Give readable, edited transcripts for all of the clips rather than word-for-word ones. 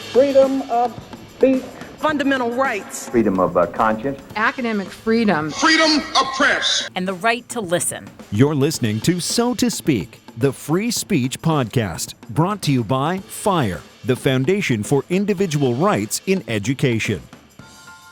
freedom of speech, fundamental rights, freedom of conscience, academic freedom, freedom of press, and the right to listen. You're listening to So to Speak, the free speech podcast, brought to you by FIRE, the Foundation for Individual Rights in Education.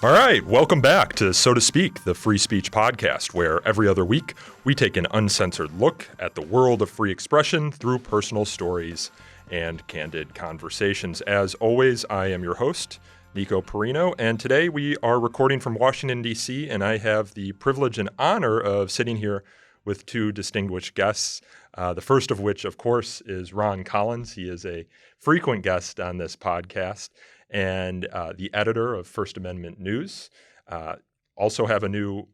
All right, welcome back to So to Speak, the free speech podcast, where every other week we take an uncensored look at the world of free expression through personal stories and candid conversations. As always, I am your host, Nico Perrino, and today we are recording from Washington, D.C., and I have the privilege and honor of sitting here with two distinguished guests, the first of which, of course, is Ron Collins. He is a frequent guest on this podcast and the editor of First Amendment News. Also have a new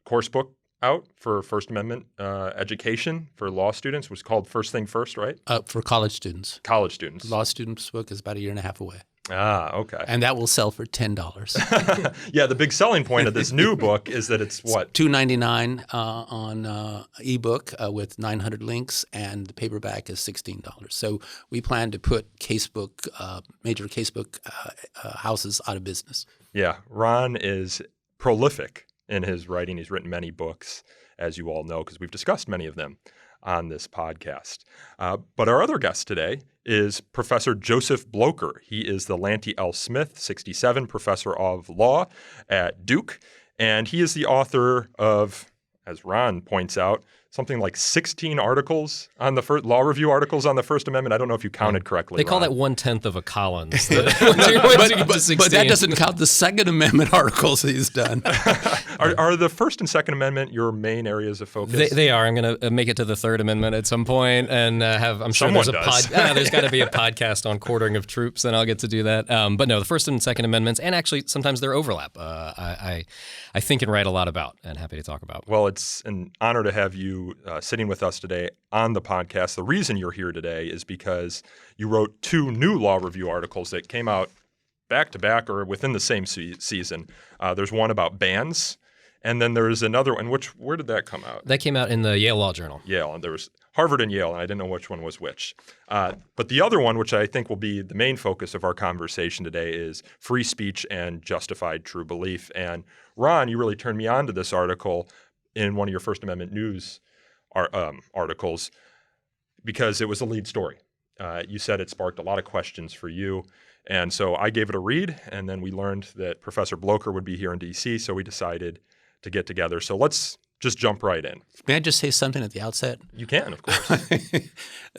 course book out for First Amendment education for law students, which is called First Thing First, right? For college students. College students. Law students' book is about a year and a half away. Ah, okay. And that will sell for $10. Yeah, the big selling point of this new book is that it's what? $2.99 on ebook with 900 links, and the paperback is $16. So we plan to put major casebook houses out of business. Yeah, Ron is prolific in his writing. He's written many books, as you all know, because we've discussed many of them on this podcast. But our other guest today is Professor Joseph Blocher. He is the Lanty L. Smith 67 Professor of Law at Duke, and he is the author of, as Ron points out, something like 16 articles on the law review articles on the First Amendment. I don't know if you counted correctly. They call Ron. that 1/10 of a Collins. But that doesn't count the Second Amendment articles that he's done. Are the First and Second Amendment your main areas of focus? They are. I'm going to make it to the Third Amendment at some point, and I'm sure Someone there's got to be a podcast on quartering of troops, and I'll get to do that. But no, the First and Second Amendments, and actually sometimes their overlap, I think and write a lot about, and happy to talk about. Well, it's an honor to have you sitting with us today on the podcast. The reason you're here today is because you wrote two new law review articles that came out back to back or within the same season. There's one about bans, and then there's another one. Where did that come out? That came out in the Yale Law Journal. Yale, and there was Harvard and Yale, and I didn't know which one was which. But the other one, which I think will be the main focus of our conversation today, is free speech and justified true belief. And Ron, you really turned me on to this article in one of your First Amendment News articles because it was the lead story. You said it sparked a lot of questions for you. And so I gave it a read, and then we learned that Professor Blocher would be here in D.C., so we decided to get together. So let's just jump right in. May I just say something at the outset? You can, of course.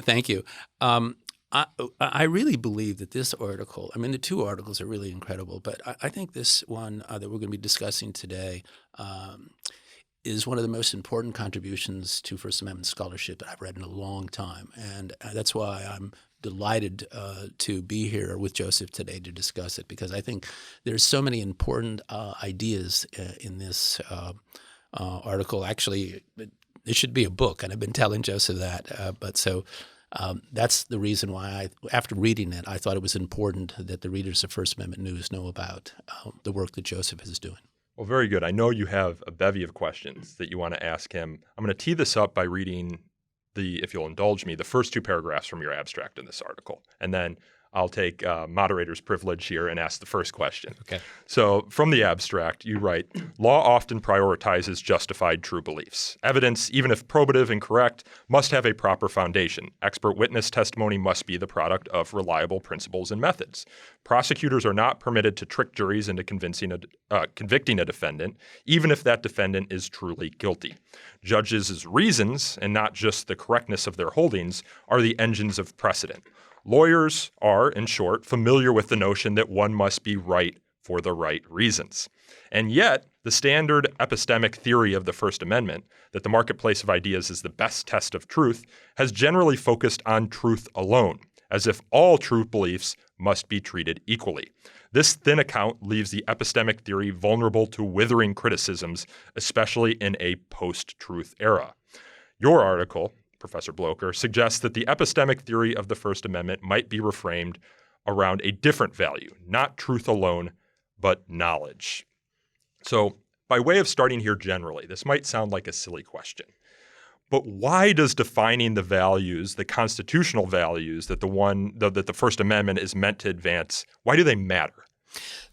Thank you. I really believe that this article, I mean, the two articles are really incredible, but I think this one that we're going to be discussing today is one of the most important contributions to First Amendment scholarship that I've read in a long time. And that's why I'm delighted to be here with Joseph today to discuss it, because I think there's so many important ideas in this article. Actually, it should be a book, and I've been telling Joseph that. That's the reason why after reading it, I thought it was important that the readers of First Amendment News know about the work that Joseph is doing. Well, very good. I know you have a bevy of questions that you want to ask him. I'm going to tee this up by reading if you'll indulge me, the first two paragraphs from your abstract in this article. And then I'll take moderator's privilege here and ask the first question. Okay. So from the abstract, you write, law often prioritizes justified true beliefs. Evidence, even if probative and correct, must have a proper foundation. Expert witness testimony must be the product of reliable principles and methods. Prosecutors are not permitted to trick juries into convicting a defendant, even if that defendant is truly guilty. Judges' reasons, and not just the correctness of their holdings, are the engines of precedent. Lawyers are, in short, familiar with the notion that one must be right for the right reasons. And yet, the standard epistemic theory of the First Amendment, that the marketplace of ideas is the best test of truth, has generally focused on truth alone, as if all true beliefs must be treated equally. This thin account leaves the epistemic theory vulnerable to withering criticisms, especially in a post-truth era. Your article, Professor Blocher, suggests that the epistemic theory of the First Amendment might be reframed around a different value, not truth alone, but knowledge. So, by way of starting here generally, this might sound like a silly question, But why does defining the values, the constitutional values that the First Amendment is meant to advance, why do they matter?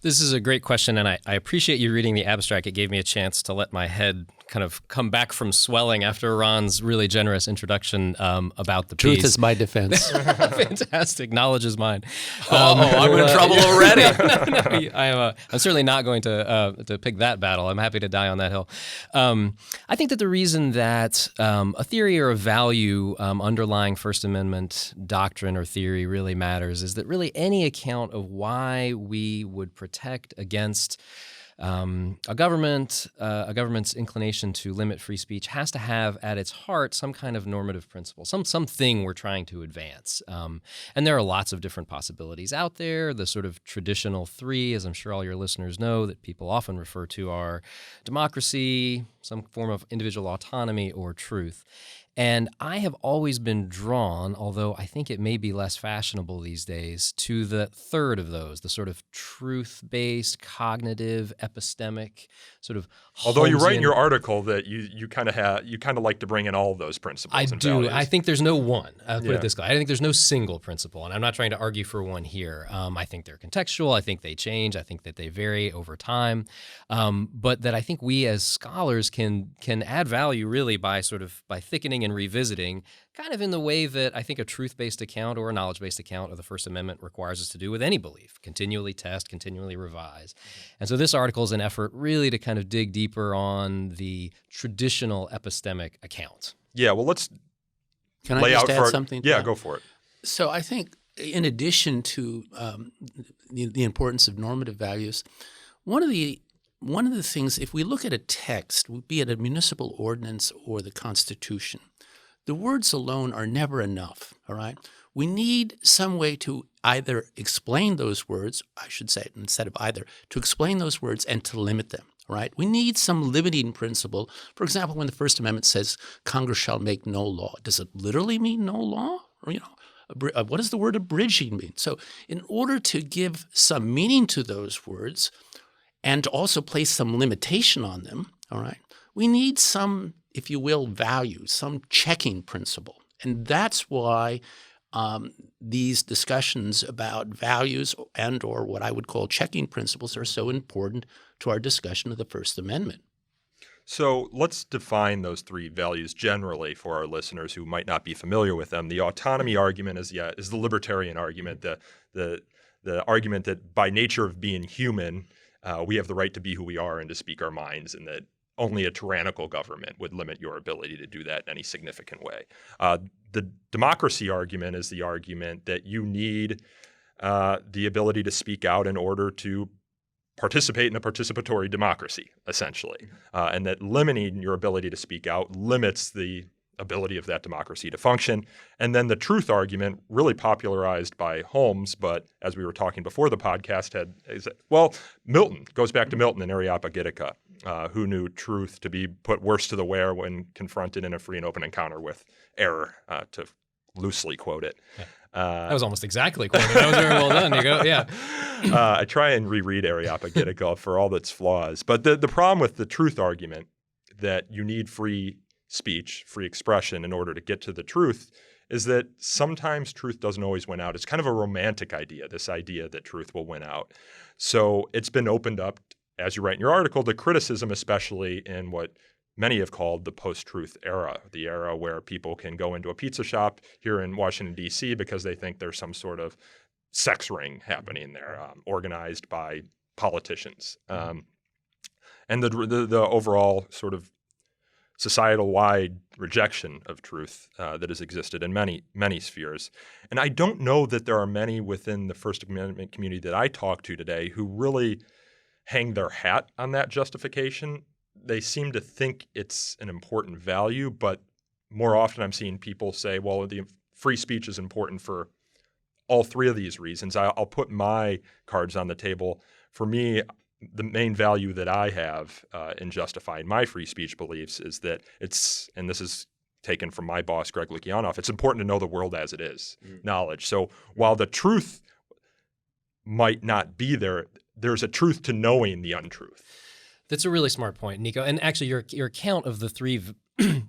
This is a great question, and I appreciate you reading the abstract. It gave me a chance to let my head kind of come back from swelling after Ron's really generous introduction about the piece. Truth is my defense. Fantastic. Knowledge is mine. I'm in trouble already. I'm certainly not going to pick that battle. I'm happy to die on that hill. I think that the reason that a theory or a value underlying First Amendment doctrine or theory really matters is that really any account of why we would protect against a government's inclination to limit free speech has to have at its heart some kind of normative principle, something we're trying to advance. And there are lots of different possibilities out there. The sort of traditional three, as I'm sure all your listeners know, that people often refer to are democracy, some form of individual autonomy, or truth. And I have always been drawn, although I think it may be less fashionable these days, to the third of those, the sort of truth-based, cognitive, epistemic, sort of Although you write in your article that you kind of like to bring in all of those principles. I do. Values. I think there's no one. I'll put it this way. I think there's no single principle, and I'm not trying to argue for one here. I think they're contextual. I think they change. I think that they vary over time, but that I think we as scholars can add value really by thickening and revisiting, kind of in the way that I think a truth-based account or a knowledge-based account of the First Amendment requires us to do with any belief, continually test, continually revise. And so this article is an effort really to kind of dig deeper on the traditional epistemic account. Yeah, well, let's Can lay I just out add for something to Yeah, that? go for it. So I think in addition to the importance of normative values, one of the things, if we look at a text, be it a municipal ordinance or the Constitution, the words alone are never enough, all right? We need some way to either explain those words, I should say, instead of either, to explain those words and to limit them, right? We need some limiting principle. For example, when the First Amendment says Congress shall make no law, does it literally mean no law? Or, what does the word abridging mean? So in order to give some meaning to those words and to also place some limitation on them, all right, we need some, if you will, value, some checking principle. And that's why these discussions about values and or what I would call checking principles are so important to our discussion of the First Amendment. So let's define those three values generally for our listeners who might not be familiar with them. The autonomy argument is the libertarian argument, the argument that by nature of being human, we have the right to be who we are and to speak our minds, and that only a tyrannical government would limit your ability to do that in any significant way. The democracy argument is the argument that you need the ability to speak out in order to participate in a participatory democracy, essentially, and that limiting your ability to speak out limits the ability of that democracy to function. And then the truth argument, really popularized by Holmes, but as we were talking before the podcast, Milton, goes back to Milton and Areopagitica, who knew truth to be put worse to the wear when confronted in a free and open encounter with error, to loosely quote it. That was almost exactly quoted. That was very well done, Nico. Yeah. I try and reread Areopagitica for all its flaws. But the problem with the truth argument, that you need free speech, free expression in order to get to the truth, is that sometimes truth doesn't always win out. It's kind of a romantic idea, this idea that truth will win out. So it's been opened up, as you write in your article, to criticism, especially in what many have called the post-truth era, the era where people can go into a pizza shop here in Washington, D.C. because they think there's some sort of sex ring happening there, organized by politicians. And the overall sort of societal-wide rejection of truth that has existed in many, many spheres. And I don't know that there are many within the First Amendment community that I talk to today who really hang their hat on that justification. They seem to think it's an important value, but more often I'm seeing people say, well, the free speech is important for all three of these reasons. I'll put my cards on the table. For me, the main value that I have in justifying my free speech beliefs is that it's, and this is taken from my boss, Greg Lukianoff, it's important to know the world as it is, knowledge. So while the truth might not be there, there's a truth to knowing the untruth. That's a really smart point, Nico. And actually, your account of the three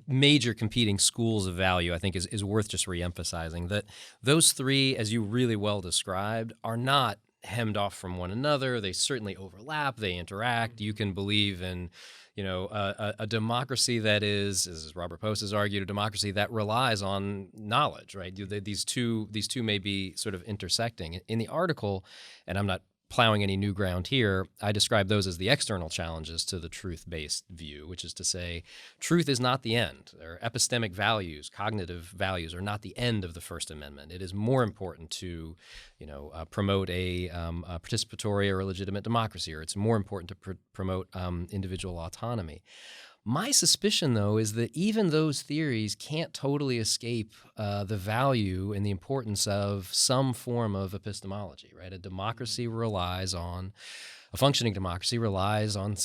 major competing schools of value, I think is worth just reemphasizing that those three, as you really well described, are not hemmed off from one another. They certainly overlap. They interact. You can believe in, a democracy that is, as Robert Post has argued, a democracy that relies on knowledge, right? These two may be sort of intersecting. In the article, and I'm not plowing any new ground here, I describe those as the external challenges to the truth-based view, which is to say truth is not the end. Or epistemic values, cognitive values are not the end of the First Amendment. It is more important to, promote a participatory or legitimate democracy, or it's more important to promote individual autonomy. My suspicion, though, is that even those theories can't totally escape the value and the importance of some form of epistemology, right? A functioning democracy relies on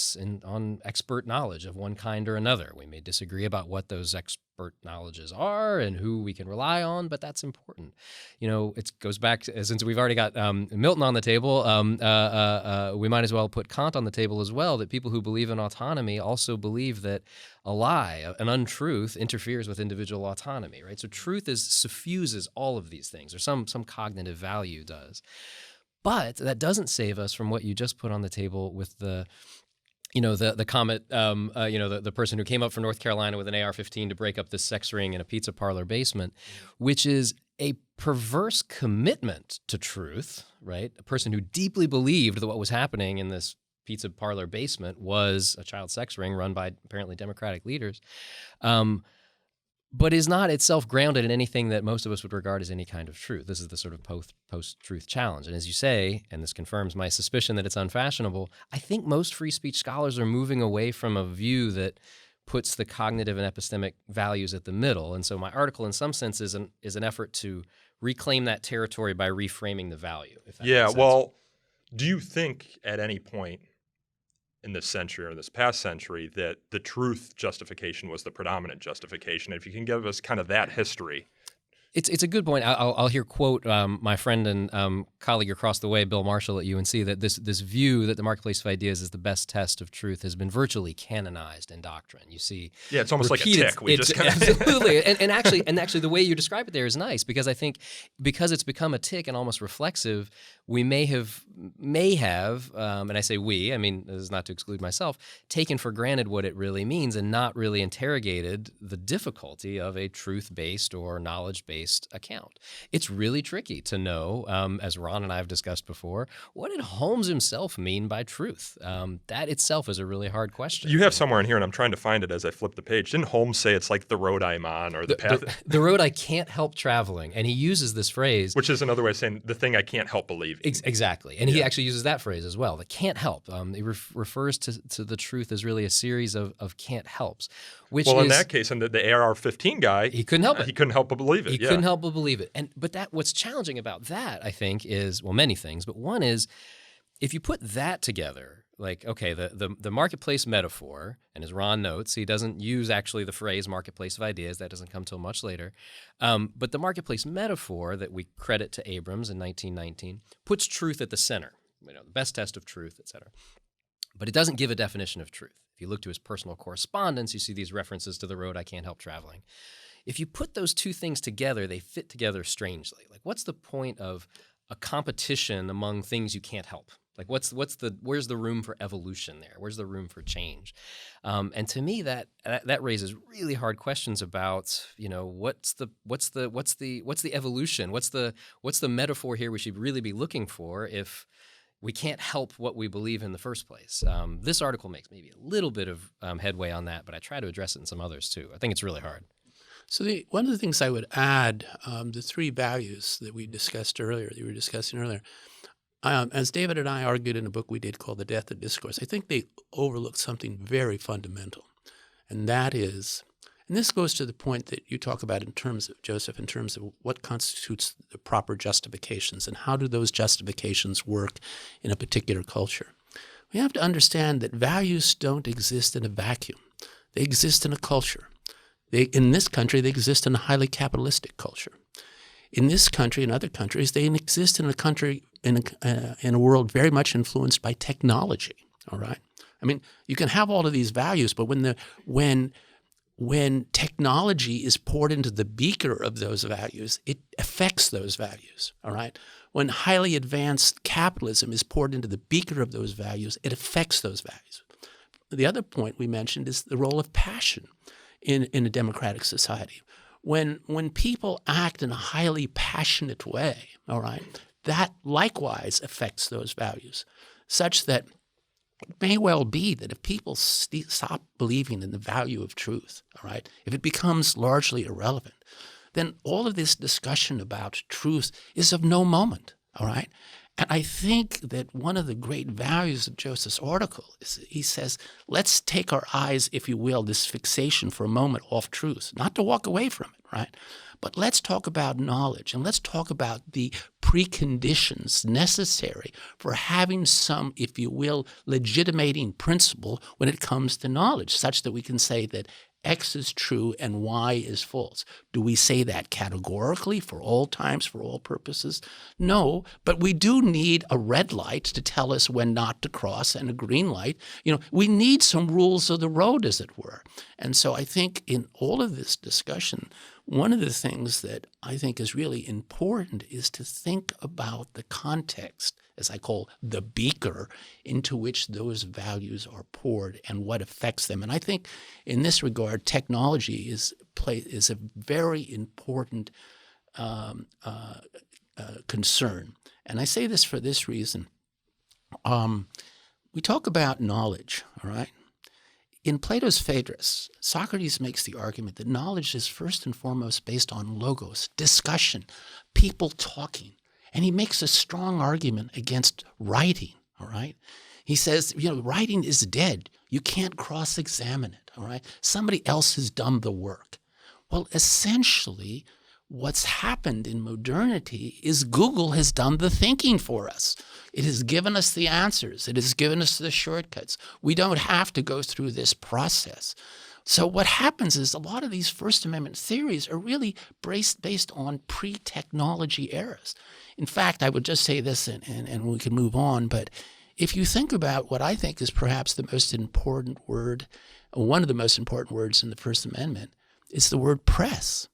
expert knowledge of one kind or another. We may disagree about what those expert knowledges are and who we can rely on, but that's important. It goes back to, since we've already got Milton on the table, we might as well put Kant on the table as well, that people who believe in autonomy also believe that a lie, an untruth, interferes with individual autonomy, right? So truth suffuses all of these things, or some cognitive value does. But that doesn't save us from what you just put on the table with the comet, the person who came up from North Carolina with an AR-15 to break up this sex ring in a pizza parlor basement, which is a perverse commitment to truth, right? A person who deeply believed that what was happening in this pizza parlor basement was a child sex ring run by apparently Democratic leaders, but is not itself grounded in anything that most of us would regard as any kind of truth. This is the sort of post-truth challenge. And as you say, and this confirms my suspicion that it's unfashionable, I think most free speech scholars are moving away from a view that puts the cognitive and epistemic values at the middle. And so my article, in some sense, is an effort to reclaim that territory by reframing the value. If that makes sense. Well, do you think at any point in this century or this past century that the truth justification was the predominant justification? If you can give us kind of that history. It's a good point. I'll here quote my friend and colleague across the way, Bill Marshall at UNC, that this view that the marketplace of ideas is the best test of truth has been virtually canonized in doctrine. You see, it's almost like a tick. Absolutely, and actually, the way you describe it there is nice, because I think because it's become a tick and almost reflexive, we may have, and I say we, I mean, this is not to exclude myself, taken for granted what it really means and not really interrogated the difficulty of a truth-based or knowledge-based account. It's really tricky to know, as Ron and I have discussed before, what did Holmes himself mean by truth? That itself is a really hard question. You have somewhere in here, and I'm trying to find it as I flip the page. Didn't Holmes say it's like the road I'm on, or the path? The road I can't help traveling. And he uses this phrase. Which is another way of saying the thing I can't help believing. Exactly. And he actually uses that phrase as well, the can't help. It refers to the truth as really a series of can't helps. In that case, and the AR-15 guy, he couldn't help it. He couldn't help but believe it. He couldn't help but believe it. But what's challenging about that, I think, is, well, many things, but one is, if you put that together, like, okay, the marketplace metaphor, and as Ron notes, he doesn't use actually the phrase marketplace of ideas, that doesn't come till much later, but the marketplace metaphor that we credit to Abrams in 1919 puts truth at the center, the best test of truth, et cetera. But it doesn't give a definition of truth. If you look to his personal correspondence, you see these references to the road I can't help traveling. If you put those two things together, they fit together strangely. Like, what's the point of a competition among things you can't help? Like, where's the room for evolution there? Where's the room for change? And to me, that raises really hard questions about, what's the evolution? What's the metaphor here we should really be looking for if we can't help what we believe in the first place? This article makes maybe a little bit of headway on that, but I try to address it in some others too. I think it's really hard. So one of the things I would add, the three values that we discussed earlier, that you were discussing earlier, as David and I argued in a book we did called The Death of Discourse, I think they overlooked something very fundamental, and that is, and this goes to the point that you talk about in terms of, Joseph, in terms of what constitutes the proper justifications and how do those justifications work in a particular culture. We have to understand that values don't exist in a vacuum. They exist in a culture. In this country, they exist in a highly capitalistic culture. In this country and other countries, they exist in a country, in a world very much influenced by technology, all right? I mean, you can have all of these values, but when when technology is poured into the beaker of those values, it affects those values, all right? When highly advanced capitalism is poured into the beaker of those values, it affects those values. The other point we mentioned is the role of passion in a democratic society. When people act in a highly passionate way, all right, that likewise affects those values, such that it may well be that if people stop believing in the value of truth, all right, if it becomes largely irrelevant, then all of this discussion about truth is of no moment, all right? And I think that one of the great values of Joseph's article is he says, let's take our eyes, if you will, this fixation for a moment off truth, not to walk away from it, right? But let's talk about knowledge, and let's talk about the preconditions necessary for having some, if you will, legitimating principle when it comes to knowledge, such that we can say that X is true and Y is false. Do we say that categorically for all times, for all purposes? No, but we do need a red light to tell us when not to cross and a green light. We need some rules of the road, as it were. And so I think in all of this discussion, one of the things that I think is really important is to think about the context, as I call the beaker, into which those values are poured and what affects them. And I think in this regard, technology is a very important concern. And I say this for this reason. We talk about knowledge, all right? In Plato's Phaedrus, Socrates makes the argument that knowledge is first and foremost based on logos, discussion, people talking. And he makes a strong argument against writing, all right? He says, writing is dead. You can't cross-examine it, all right? Somebody else has done the work. Well, essentially, what's happened in modernity is Google has done the thinking for us. It has given us the answers. It has given us the shortcuts. We don't have to go through this process. So what happens is a lot of these First Amendment theories are really based on pre-technology eras. In fact, I would just say this, and we can move on, but if you think about what I think is perhaps the most important word, one of the most important words in the First Amendment, it's the word press.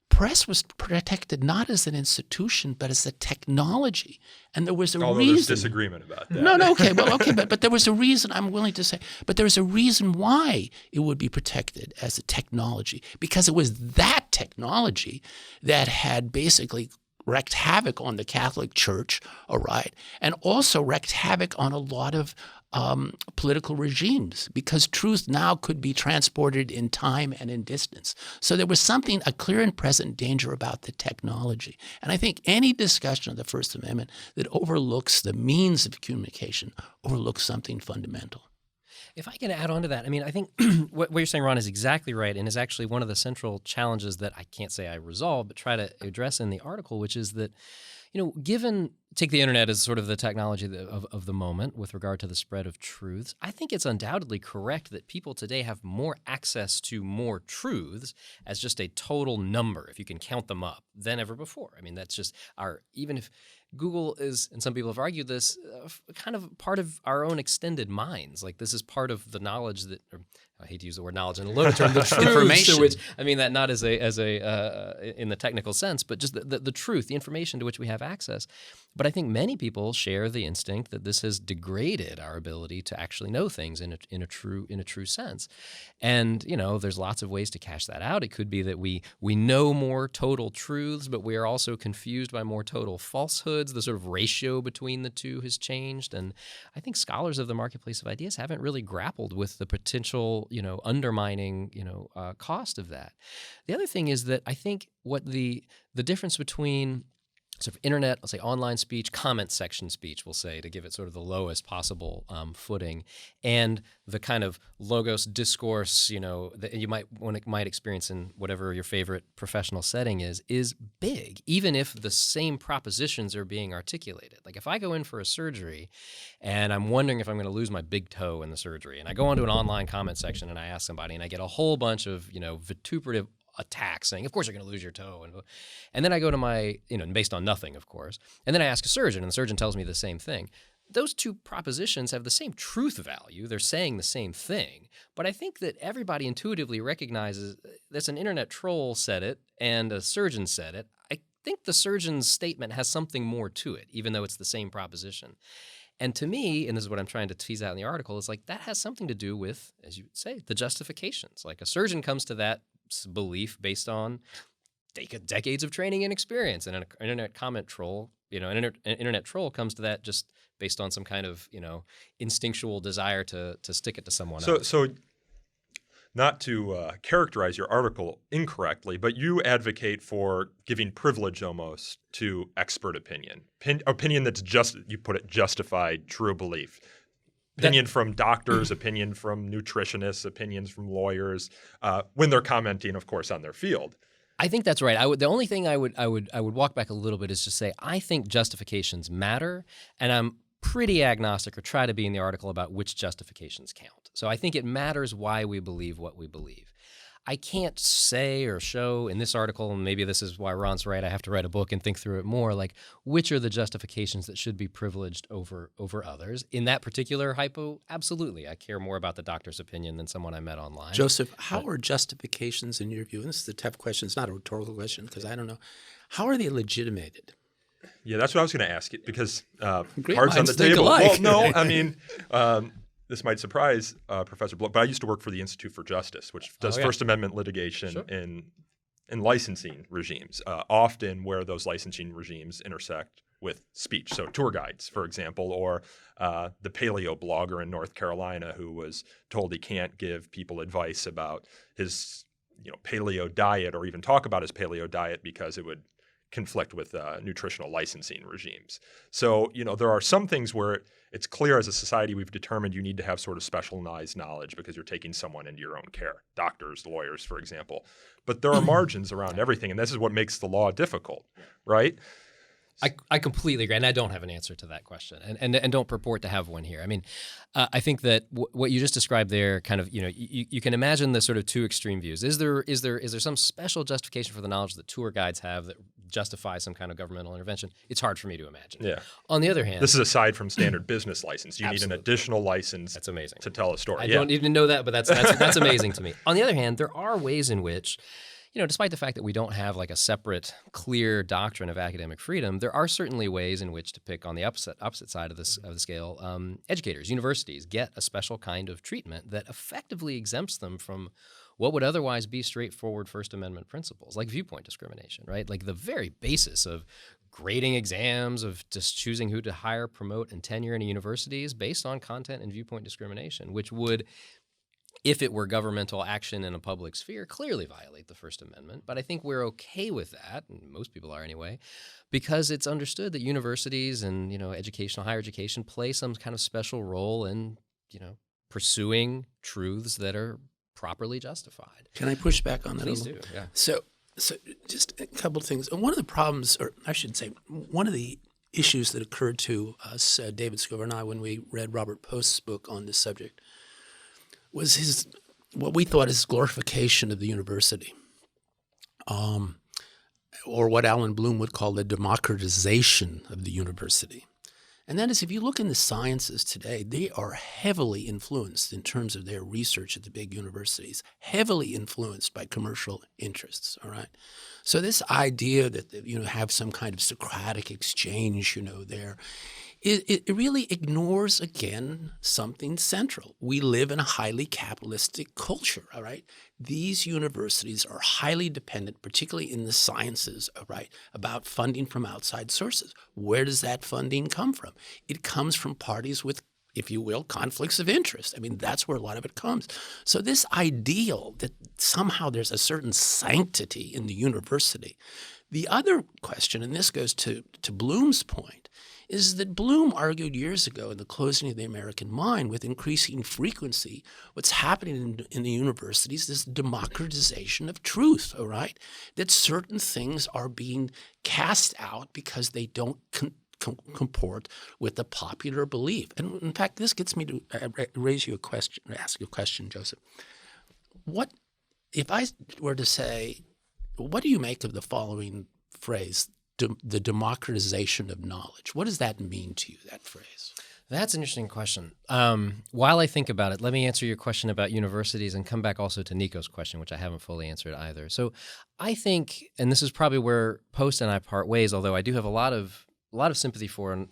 Press was protected not as an institution, but as a technology. And there was a reason. Although there's disagreement about that. No, okay, but there was a reason, I'm willing to say, but there was a reason why it would be protected as a technology, because it was that technology that had basically wreaked havoc on the Catholic Church, all right, and also wreaked havoc on a lot of political regimes, because truth now could be transported in time and in distance. So there was a clear and present danger about the technology. And I think any discussion of the First Amendment that overlooks the means of communication overlooks something fundamental. If I can add on to that, I think what you're saying, Ron, is exactly right, and is actually one of the central challenges that I can't say I resolve, but try to address in the article, which is that, take the internet as sort of the technology of the moment with regard to the spread of truths. I think it's undoubtedly correct that people today have more access to more truths as just a total number, if you can count them up, than ever before. That's just even if Google is, and some people have argued this, kind of part of our own extended minds. Like this is part of the knowledge that, I hate to use the word knowledge in a loaded term, the truth, information. Which that not as a in the technical sense, but just the truth, the information to which we have access. But I think many people share the instinct that this has degraded our ability to actually know things in a true sense. And there's lots of ways to cash that out. It could be that we know more total truths, but we are also confused by more total falsehoods. The sort of ratio between the two has changed, and I think scholars of the marketplace of ideas haven't really grappled with the potential undermining cost of that. The other thing is that I think what the difference between sort of internet, let's say online speech, comment section speech, we'll say, to give it sort of the lowest possible footing, and the kind of logos discourse, that you might experience in whatever your favorite professional setting is big, even if the same propositions are being articulated. Like if I go in for a surgery and I'm wondering if I'm going to lose my big toe in the surgery, and I go onto an online comment section and I ask somebody, and I get a whole bunch of, vituperative attack saying, of course you're going to lose your toe. And then I go to my, based on nothing, of course. And then I ask a surgeon, and the surgeon tells me the same thing. those two propositions have the same truth value. They're saying the same thing. But I think that everybody intuitively recognizes that an internet troll said it and a surgeon said it. I think the surgeon's statement has something more to it, even though it's the same proposition. And to me, and this is what I'm trying to tease out in the article, is like that has something to do with, as you say, the justifications. Like a surgeon comes to that belief based on decades of training and experience, and an internet comment troll, an internet troll comes to that just based on some kind of, instinctual desire to stick it to someone else. So not to characterize your article incorrectly, but you advocate for giving privilege almost to expert opinion. Opinion that's you put it, justified true belief. Opinion from doctors, opinion from nutritionists, opinions from lawyers, when they're commenting, of course, on their field. I think that's right. The only thing I would walk back a little bit is to say I think justifications matter, and I'm pretty agnostic, or try to be in the article, about which justifications count. So I think it matters why we believe what we believe. I can't say or show in this article, and maybe this is why Ron's right, I have to write a book and think through it more, like which are the justifications that should be privileged over others. In that particular hypo, absolutely. I care more about the doctor's opinion than someone I met online. Joseph, how are justifications in your view, and this is a tough question, it's not a rhetorical question because I don't know, how are they legitimated? Yeah, that's what I was going to ask you, because Great cards on the minds think table. alike. Well, no, I mean, this might surprise Professor Blocher, but I used to work for the Institute for Justice, which does First Amendment litigation in licensing regimes, often where those licensing regimes intersect with speech. So tour guides, for example, or the paleo blogger in North Carolina who was told he can't give people advice about his paleo diet or even talk about his paleo diet because it would conflict with nutritional licensing regimes. So, there are some things where it's clear as a society we've determined you need to have sort of specialized knowledge because you're taking someone into your own care, doctors, lawyers, for example. But there are margins around everything, and this is what makes the law difficult, right? I completely agree, and I don't have an answer to that question, and don't purport to have one here. I mean, I think that what you just described there, kind of, you can imagine the sort of two extreme views. Is there some special justification for the knowledge that tour guides have that justifies some kind of governmental intervention? It's hard for me to imagine. Yeah. On the other hand, this is aside from standard business license. You need an additional license. That's amazing to tell a story. I don't even know that, but that's amazing to me. On the other hand, there are ways in which, despite the fact that we don't have like a separate, clear doctrine of academic freedom, there are certainly ways in which to pick on the opposite side of the scale. Educators, universities get a special kind of treatment that effectively exempts them from what would otherwise be straightforward First Amendment principles, like viewpoint discrimination, right? Like the very basis of grading exams, of just choosing who to hire, promote, and tenure in a university is based on content and viewpoint discrimination, which would, if it were governmental action in a public sphere, clearly violate the First Amendment. But I think we're okay with that, and most people are anyway, because it's understood that universities and, higher education play some kind of special role in, pursuing truths that are properly justified. Can I push back on that Please a little? do, yeah. So just a couple of things. One of the problems, or I should say, one of the issues that occurred to us, David Scover and I, when we read Robert Post's book on this subject, was what we thought is glorification of the university, or what Alan Bloom would call the democratization of the university. And that is, if you look in the sciences today, they are heavily influenced in terms of their research at the big universities, heavily influenced by commercial interests, all right? So this idea that, have some kind of Socratic exchange, there, it really ignores, again, something central. We live in a highly capitalistic culture, all right? These universities are highly dependent, particularly in the sciences, all right, about funding from outside sources. Where does that funding come from? It comes from parties with, if you will, conflicts of interest. I mean, that's where a lot of it comes. So this ideal that somehow there's a certain sanctity in the university. The other question, and this goes to Bloom's point, is that Bloom argued years ago in The Closing of the American Mind with increasing frequency, what's happening in the universities is democratization of truth, all right? That certain things are being cast out because they don't comport with the popular belief. And in fact, this gets me to ask you a question, Joseph. What, if I were to say, what do you make of the following phrase? the democratization of knowledge. What does that mean to you, that phrase? That's an interesting question. While I think about it, let me answer your question about universities and come back also to Nico's question, which I haven't fully answered either. So I think, and this is probably where Post and I part ways, although I do have a lot of sympathy for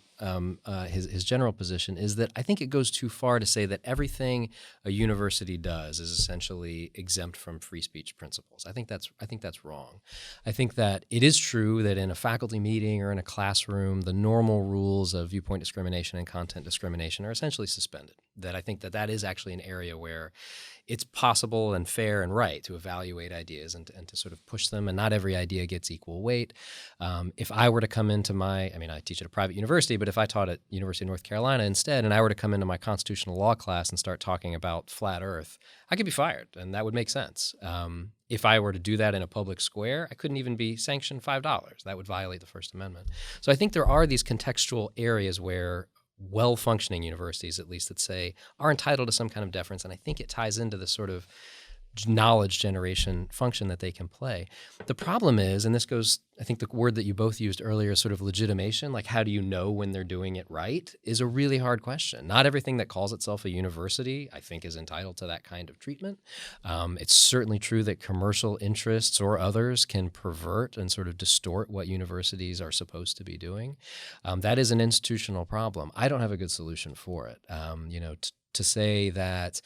his general position, is that I think it goes too far to say that everything a university does is essentially exempt from free speech principles. I think that's wrong. I think that it is true that in a faculty meeting or in a classroom, the normal rules of viewpoint discrimination and content discrimination are essentially suspended. That I think that is actually an area where it's possible and fair and right to evaluate ideas and to sort of push them, and not every idea gets equal weight. If I were to come into I teach at a private university, but if I taught at University of North Carolina instead, and I were to come into my constitutional law class and start talking about flat Earth, I could be fired, and that would make sense. If I were to do that in a public square, I couldn't even be sanctioned $5. That would violate the First Amendment. So I think there are these contextual areas where well-functioning universities, at least, that say are entitled to some kind of deference, and I think it ties into the sort of knowledge generation function that they can play. The problem is, and this goes, I think the word that you both used earlier, sort of legitimation, like how do you know when they're doing it right, is a really hard question. Not everything that calls itself a university, I think, is entitled to that kind of treatment. It's certainly true that commercial interests or others can pervert and sort of distort what universities are supposed to be doing. That is an institutional problem. I don't have a good solution for it. To say that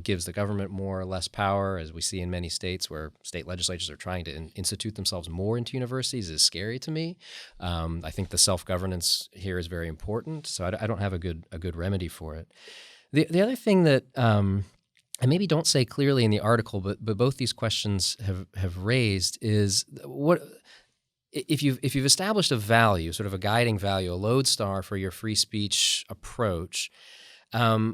gives the government more or less power, as we see in many states where state legislatures are trying to institute themselves more into universities, is scary to me. I think the self-governance here is very important, so I don't have a good remedy for it. The other thing that I maybe don't say clearly in the article, but both these questions have raised is what. If you've established a value, sort of a guiding value, a lodestar for your free speech approach, where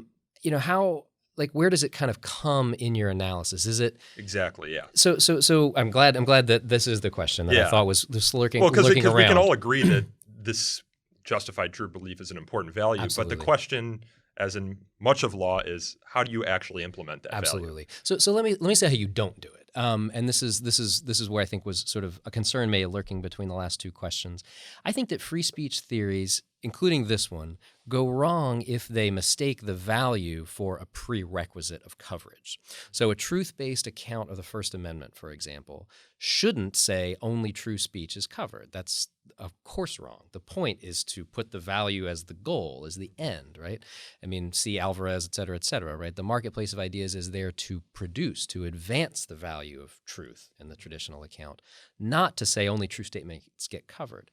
does it kind of come in your analysis? Is it exactly? Yeah. So I'm glad that this is the question that I thought was lurking around. Well, because we can all agree that this justified true belief is an important value, Absolutely. But the question, as in much of law, is how do you actually implement that Absolutely. value? So let me say how you don't do it. And this is where I think was sort of a concern lurking between the last two questions. I think that free speech theories, including this one, go wrong if they mistake the value for a prerequisite of coverage. So a truth-based account of the First Amendment, for example, shouldn't say only true speech is covered. That's, of course, wrong. The point is to put the value as the goal, as the end, right? I mean, see Alvarez, et cetera, right? The marketplace of ideas is there to produce, to advance the value of truth in the traditional account, not to say only true statements get covered.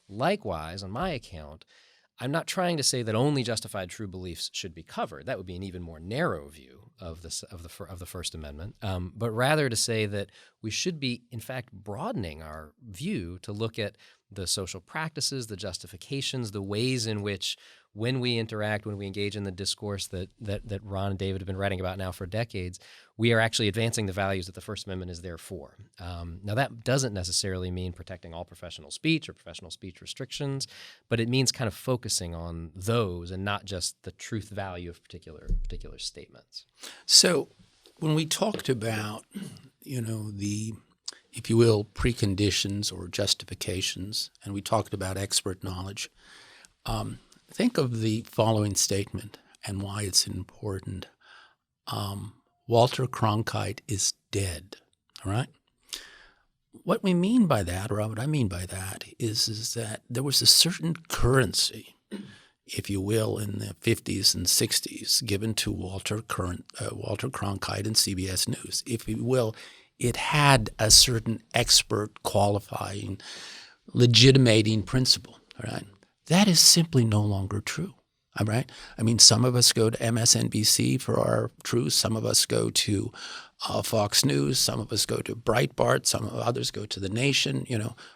Likewise, on my account, I'm not trying to say that only justified true beliefs should be covered. That would be an even more narrow view of the First Amendment, but rather to say that we should be, in fact, broadening our view to look at the social practices, the justifications, the ways in which when we interact, when we engage in the discourse that Ron and David have been writing about now for decades, we are actually advancing the values that the First Amendment is there for. Now, that doesn't necessarily mean protecting all professional speech or professional speech restrictions, but it means kind of focusing on those and not just the truth value of particular statements. So when we talked about, the, if you will, preconditions or justifications, and we talked about expert knowledge, think of the following statement and why it's important. Walter Cronkite is dead, all right? What we mean by that, or what I mean by that, is that there was a certain currency, if you will, in the 50s and 60s given to Walter Cronkite and CBS News. If you will, it had a certain expert qualifying, legitimating principle, all right? That is simply no longer true. All right. I mean, some of us go to MSNBC for our truth. Some of us go to Fox News. Some of us go to Breitbart. Some of others go to The Nation,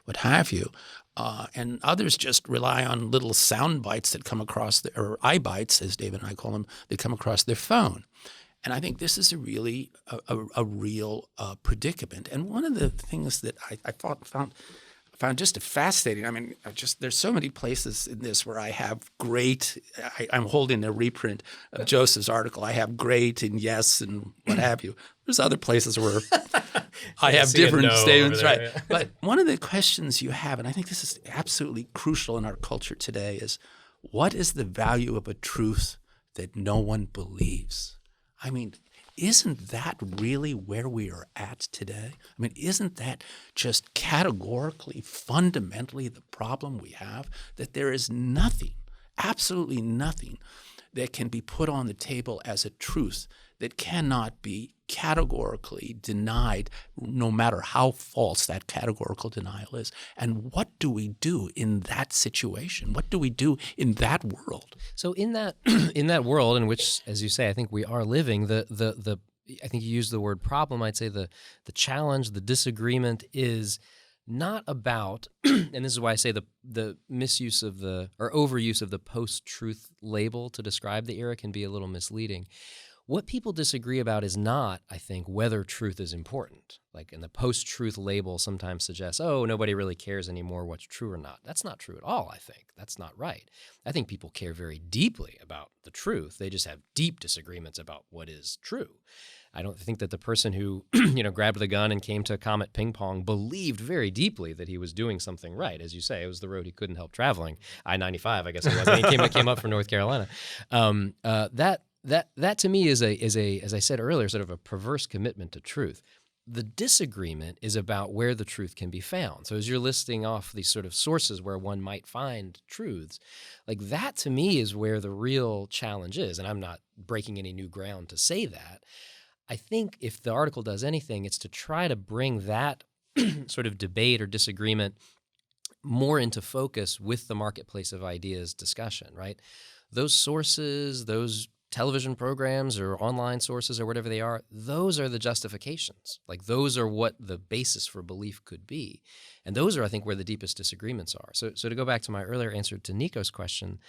what have you. And others just rely on little sound bites that come across, or iBites, as David and I call them, that come across their phone. And I think this is a really a real predicament. And one of the things that I found found just fascinating. I mean, there's so many places in this where I have great. I'm holding a reprint of Joseph's article. I have great and yes and what have you. There's other places where I have different statements, right? Yeah. But one of the questions you have, and I think this is absolutely crucial in our culture today, is what is the value of a truth that no one believes? I mean, isn't that really where we are at today? I mean, isn't that just categorically, fundamentally the problem we have? That there is nothing, absolutely nothing, that can be put on the table as a truth that cannot be categorically denied, no matter how false that categorical denial is. And what do we do in that situation? What do we do in that world? So in that in that world in which, as you say, I think we are living, I think you used the word problem. I'd say the challenge, the disagreement is not about, and this is why I say the misuse of or overuse of the post-truth label to describe the era can be a little misleading. What people disagree about is not, I think, whether truth is important. Like, in the post-truth label sometimes suggests, oh, nobody really cares anymore what's true or not. That's not true at all, I think. That's not right. I think people care very deeply about the truth. They just have deep disagreements about what is true. I don't think that the person who, grabbed the gun and came to Comet Ping Pong believed very deeply that he was doing something right. As you say, it was the road he couldn't help traveling. I-95, I guess it was. And he came up from North Carolina. That to me is a, as I said earlier, sort of a perverse commitment to truth. The disagreement is about where the truth can be found. So as you're listing off these sort of sources where one might find truths, like that to me is where the real challenge is. And I'm not breaking any new ground to say that. I think if the article does anything, it's to try to bring that sort of debate or disagreement more into focus with the marketplace of ideas discussion, right? Those sources, those television programs or online sources or whatever they are, those are the justifications. Like, those are what the basis for belief could be. And those are, I think, where the deepest disagreements are. So to go back to my earlier answer to Nico's question,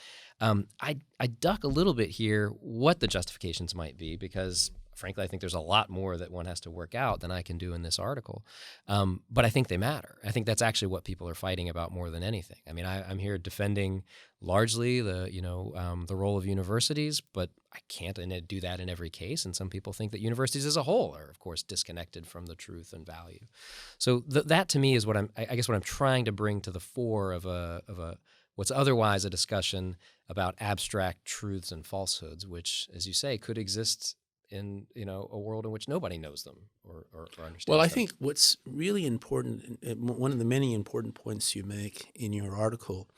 I duck a little bit here what the justifications might be, because frankly, I think there's a lot more that one has to work out than I can do in this article. But I think they matter. I think that's actually what people are fighting about more than anything. I mean, I'm here defending largely the role of universities, but I can't do that in every case. And some people think that universities as a whole are, of course, disconnected from the truth and value. So that to me is what I guess what I'm trying to bring to the fore of a what's otherwise a discussion about abstract truths and falsehoods, which, as you say, could exist in a world in which nobody knows them or understands Well, I them. think what's really important, one of the many important points you make in your article,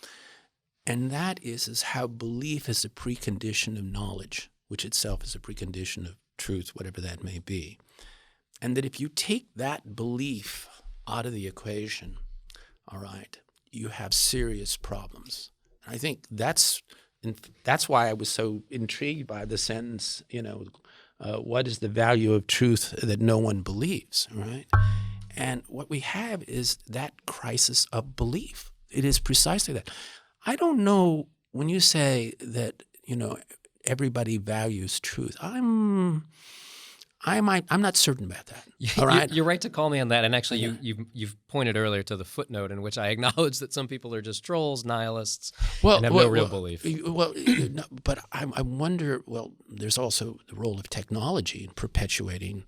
and that is how belief is a precondition of knowledge, which itself is a precondition of truth, whatever that may be. And that if you take that belief out of the equation, all right, you have serious problems. And I think that's why I was so intrigued by the sentence, what is the value of truth that no one believes, right? And what we have is that crisis of belief. It is precisely that. I don't know, when you say that, everybody values truth, I'm not certain about that. All right? You're right to call me on that. And actually, you've pointed earlier to the footnote in which I acknowledge that some people are just trolls, nihilists, and have no real belief. But I wonder. Well, there's also the role of technology in perpetuating,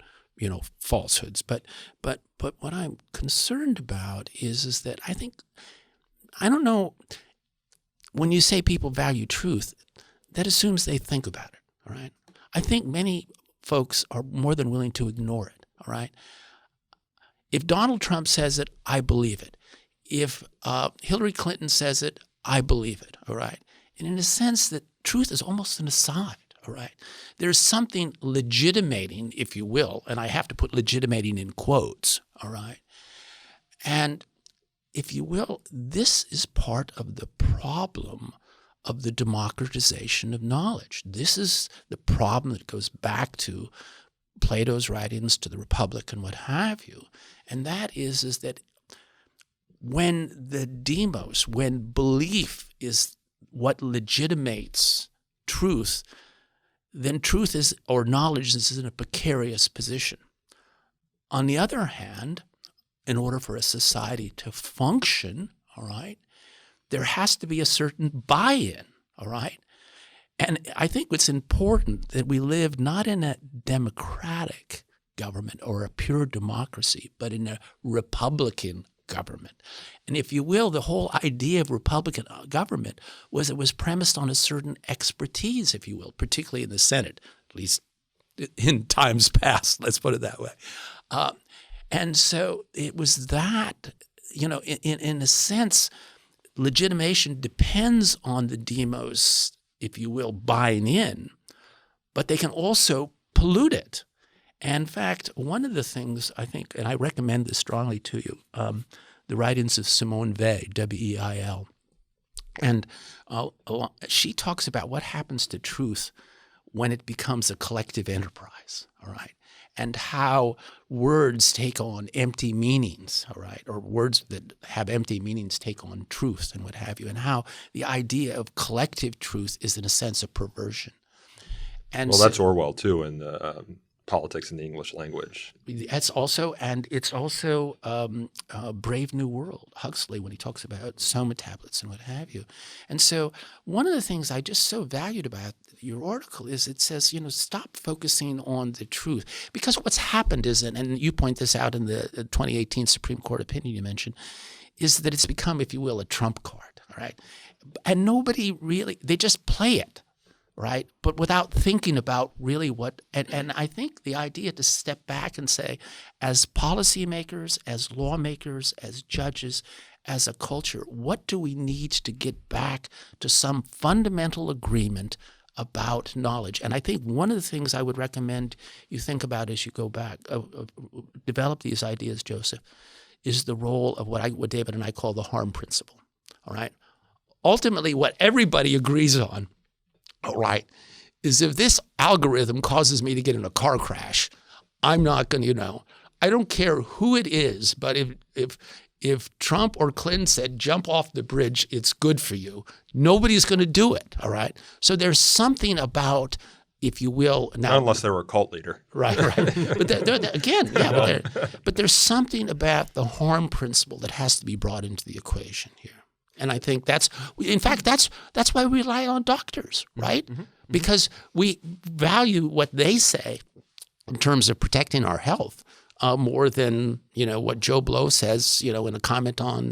falsehoods. But what I'm concerned about is that I don't know. When you say people value truth, that assumes they think about it. All right. I think many folks are more than willing to ignore it, all right? If Donald Trump says it, I believe it. If Hillary Clinton says it, I believe it, all right? And in a sense that truth is almost an aside, all right? There's something legitimating, if you will, and I have to put legitimating in quotes, all right? And if you will, this is part of the problem of the democratization of knowledge. This is the problem that goes back to Plato's writings, to the Republic and what have you. And that is that when the demos, when belief is what legitimates truth, then truth is, or knowledge is in a precarious position. On the other hand, in order for a society to function, all right, there has to be a certain buy-in, all right? And I think it's important that we live not in a democratic government or a pure democracy, but in a republican government. And if you will, the whole idea of republican government was it was premised on a certain expertise, if you will, particularly in the Senate, at least in times past, let's put it that way. And so it was that, in a sense, legitimation depends on the demos, if you will, buying in, but they can also pollute it. And in fact, one of the things I think, and I recommend this strongly to you, the writings of Simone Weil, W-E-I-L, and she talks about what happens to truth when it becomes a collective enterprise, all right? And how words take on empty meanings, all right, or words that have empty meanings take on truth and what have you, and how the idea of collective truth is, in a sense, a perversion. And that's Orwell, too, in the Politics in the English Language. It's also Brave New World, Huxley, when he talks about soma tablets and what have you. And so one of the things I just so valued about your article is it says, stop focusing on the truth. Because what's happened is, and you point this out in the 2018 Supreme Court opinion you mentioned, is that it's become, if you will, a trump card, all right? And nobody really, they just play it. Right, but without thinking about really what, and I think the idea to step back and say, as policymakers, as lawmakers, as judges, as a culture, what do we need to get back to some fundamental agreement about knowledge? And I think one of the things I would recommend you think about as you go back, develop these ideas, Joseph, is the role of what David and I call the harm principle. All right, ultimately, what everybody agrees on, all right, is if this algorithm causes me to get in a car crash, I'm not going to, I don't care who it is, but if Trump or Clinton said, jump off the bridge, it's good for you, nobody's going to do it, all right? So there's something about, if you will. Now, unless they were a cult leader. Right. But there's something about the harm principle that has to be brought into the equation here. And I think that's why we rely on doctors, right? Mm-hmm. Because we value what they say in terms of protecting our health more than what Joe Blow says, in a comment on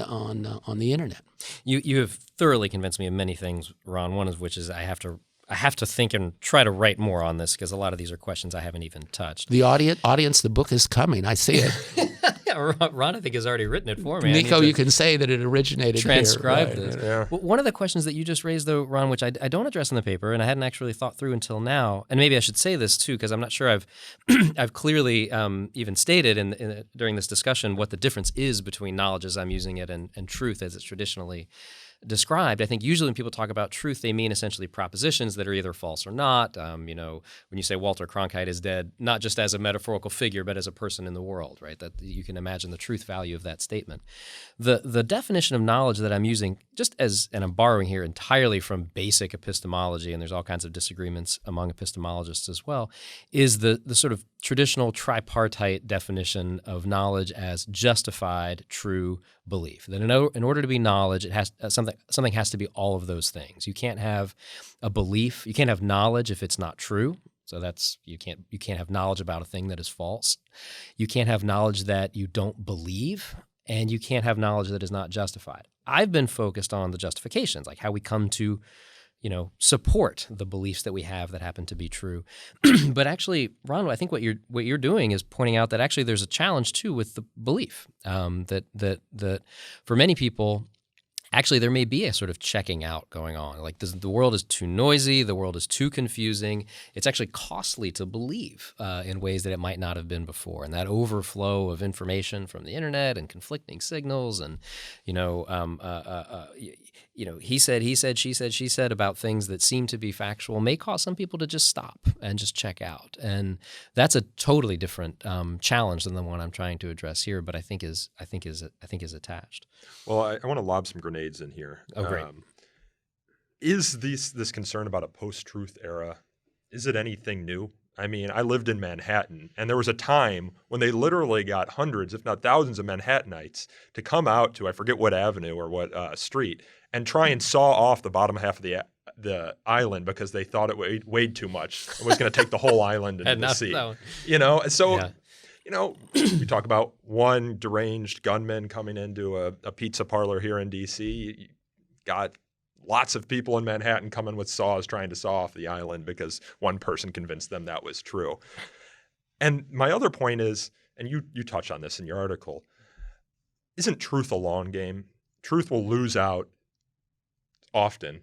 the internet. You have thoroughly convinced me of many things, Ron. One of which is I have to think and try to write more on this because a lot of these are questions I haven't even touched. The audience, the book is coming. I see it. Yeah, Ron, I think, has already written it for me. Nico, you can say that it originated transcribe here. This. Right. Yeah. Well, one of the questions that you just raised, though, Ron, which I don't address in the paper, and I hadn't actually thought through until now, and maybe I should say this too, because I'm not sure I've clearly even stated during this discussion what the difference is between knowledge as I'm using it and truth as it's traditionally described. I think usually when people talk about truth, they mean essentially propositions that are either false or not. When you say Walter Cronkite is dead, not just as a metaphorical figure, but as a person in the world, right? That you can imagine the truth value of that statement. The definition of knowledge that I'm using, and I'm borrowing here entirely from basic epistemology, and there's all kinds of disagreements among epistemologists as well, is the sort of traditional tripartite definition of knowledge as justified true belief. That in order to be knowledge, it has something has to be all of those things. You can't have a belief, you can't have knowledge if it's not true. So you can't have knowledge about a thing that is false. You can't have knowledge that you don't believe, and you can't have knowledge that is not justified. I've been focused on the justifications, like how we come to support the beliefs that we have that happen to be true. But actually, Ron, I think what you're doing is pointing out that actually there's a challenge too with the belief that for many people, actually there may be a sort of checking out going on. Like the world is too noisy, the world is too confusing. It's actually costly to believe in ways that it might not have been before. And that overflow of information from the internet and conflicting signals and he said, she said about things that seem to be factual may cause some people to just stop and just check out. And that's a totally different challenge than the one I'm trying to address here, but I think is attached. Well, I want to lob some grenades in here. Oh, great. Is this concern about a post-truth era, is it anything new? I mean, I lived in Manhattan, and there was a time when they literally got hundreds, if not thousands, of Manhattanites to come out to, I forget what avenue or what street, and try and saw off the bottom half of the island because they thought it weighed too much. It was going to take the whole island into the sea. No. You know, so, Yeah. you know, we talk about one deranged gunman coming into a pizza parlor here in D.C. You got lots of people in Manhattan coming with saws trying to saw off the island because one person convinced them that was true. And my other point is, and you touch on this in your article, isn't truth a long game? Truth will lose out often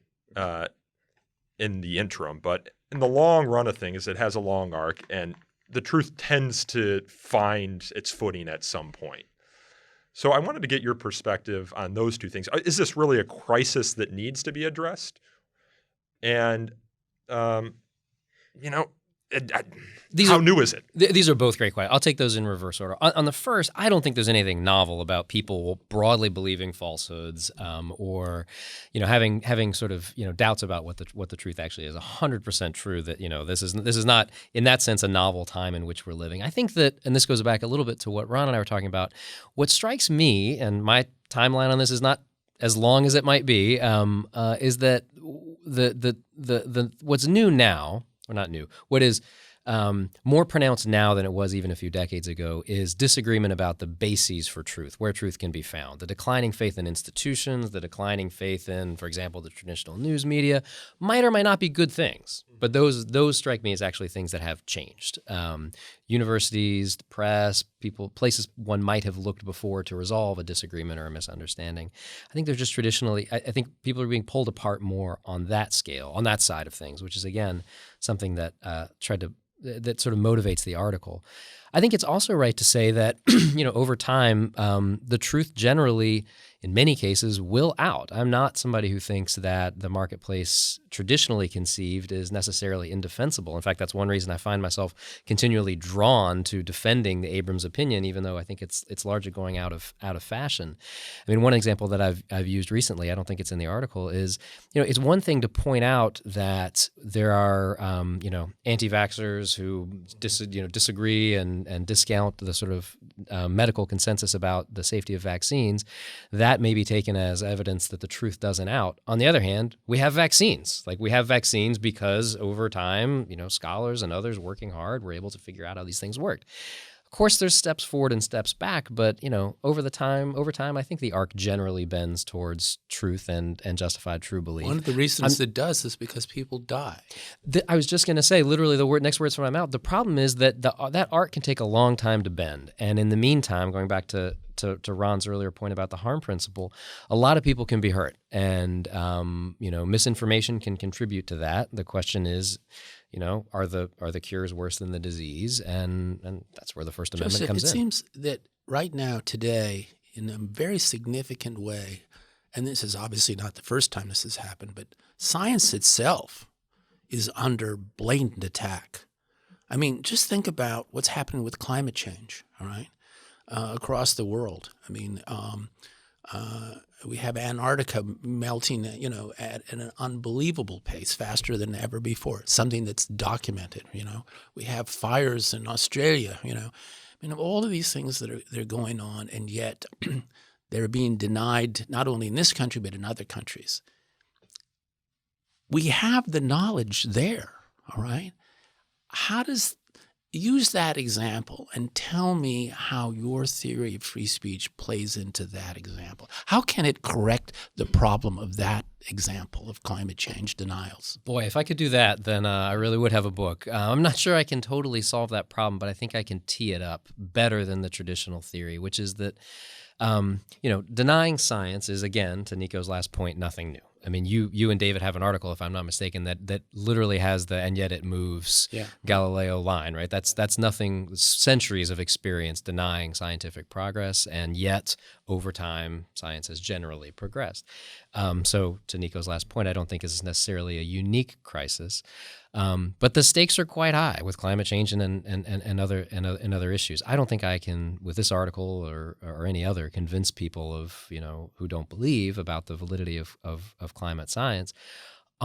in the interim, but in the long run of things, it has a long arc, and the truth tends to find its footing at some point. So I wanted to get your perspective on those two things. Is this really a crisis that needs to be addressed? And, you know, how new is it? These are both great questions. I'll take those in reverse order. On the first, I don't think there's anything novel about people broadly believing falsehoods, or, you know, having sort of, you know, doubts about what the truth actually is. 100% true that, you know, this is not in that sense a novel time in which we're living. I think that, and this goes back a little bit to what Ron and I were talking about. What strikes me, and my timeline on this is not as long as it might be, is that the what's new now. Or not new. What is more pronounced now than it was even a few decades ago is disagreement about the bases for truth, where truth can be found. The declining faith in institutions, the declining faith in, for example, the traditional news media, might or might not be good things. But those strike me as actually things that have changed. Universities, the press, places one might have looked before to resolve a disagreement or a misunderstanding. I think they're just traditionally, I think people are being pulled apart more on that scale, on that side of things, which is, again, something that that sort of motivates the article. I think it's also right to say that, you know, over time, the truth generally, in many cases, will out. I'm not somebody who thinks that the marketplace traditionally conceived is necessarily indefensible. In fact, that's one reason I find myself continually drawn to defending the Abrams opinion, even though I think it's largely going out of fashion. I mean, one example that I've used recently, I don't think it's in the article, is, you know, it's one thing to point out that there are you know, anti-vaxxers who disagree and discount the sort of medical consensus about the safety of vaccines. That may be taken as evidence that the truth doesn't out. On the other hand, we have vaccines. Like, we have vaccines because over time, you know, scholars and others working hard were able to figure out how these things worked. Of course, there's steps forward and steps back, but, you know, over time, I think the arc generally bends towards truth and justified true belief. One of the reasons it does is because people die. I was just going to say, literally, next words from my mouth. The problem is that that arc can take a long time to bend, and in the meantime, going back to Ron's earlier point about the harm principle, a lot of people can be hurt, and you know, misinformation can contribute to that. The question is, you know, are the cures worse than the disease? And that's where the First Amendment comes in. It seems that right now, today, in a very significant way, and this is obviously not the first time this has happened, but science itself is under blatant attack. I mean, just think about what's happening with climate change, all right, across the world. I mean, we have Antarctica melting, you know, at an unbelievable pace, faster than ever before. Something that's documented, you know. We have fires in Australia, you know. I mean, all of these things that are going on, and yet they're being denied not only in this country but in other countries. We have the knowledge there, all right? How does use that example and tell me how your theory of free speech plays into that example. How can it correct the problem of that example of climate change denials? Boy, if I could do that, then I really would have a book. I'm not sure I can totally solve that problem, but I think I can tee it up better than the traditional theory, which is that, you know, denying science is, again, to Nico's last point, nothing new. I mean, you and David have an article, if I'm not mistaken, that literally has the "and yet it moves" Galileo line, right? That's nothing. Centuries of experience denying scientific progress, and yet over time, science has generally progressed. So, to Nico's last point, I don't think this is necessarily a unique crisis, but the stakes are quite high with climate change and other issues. I don't think I can, with this article or any other, convince people of, you know, who don't believe about the validity of climate science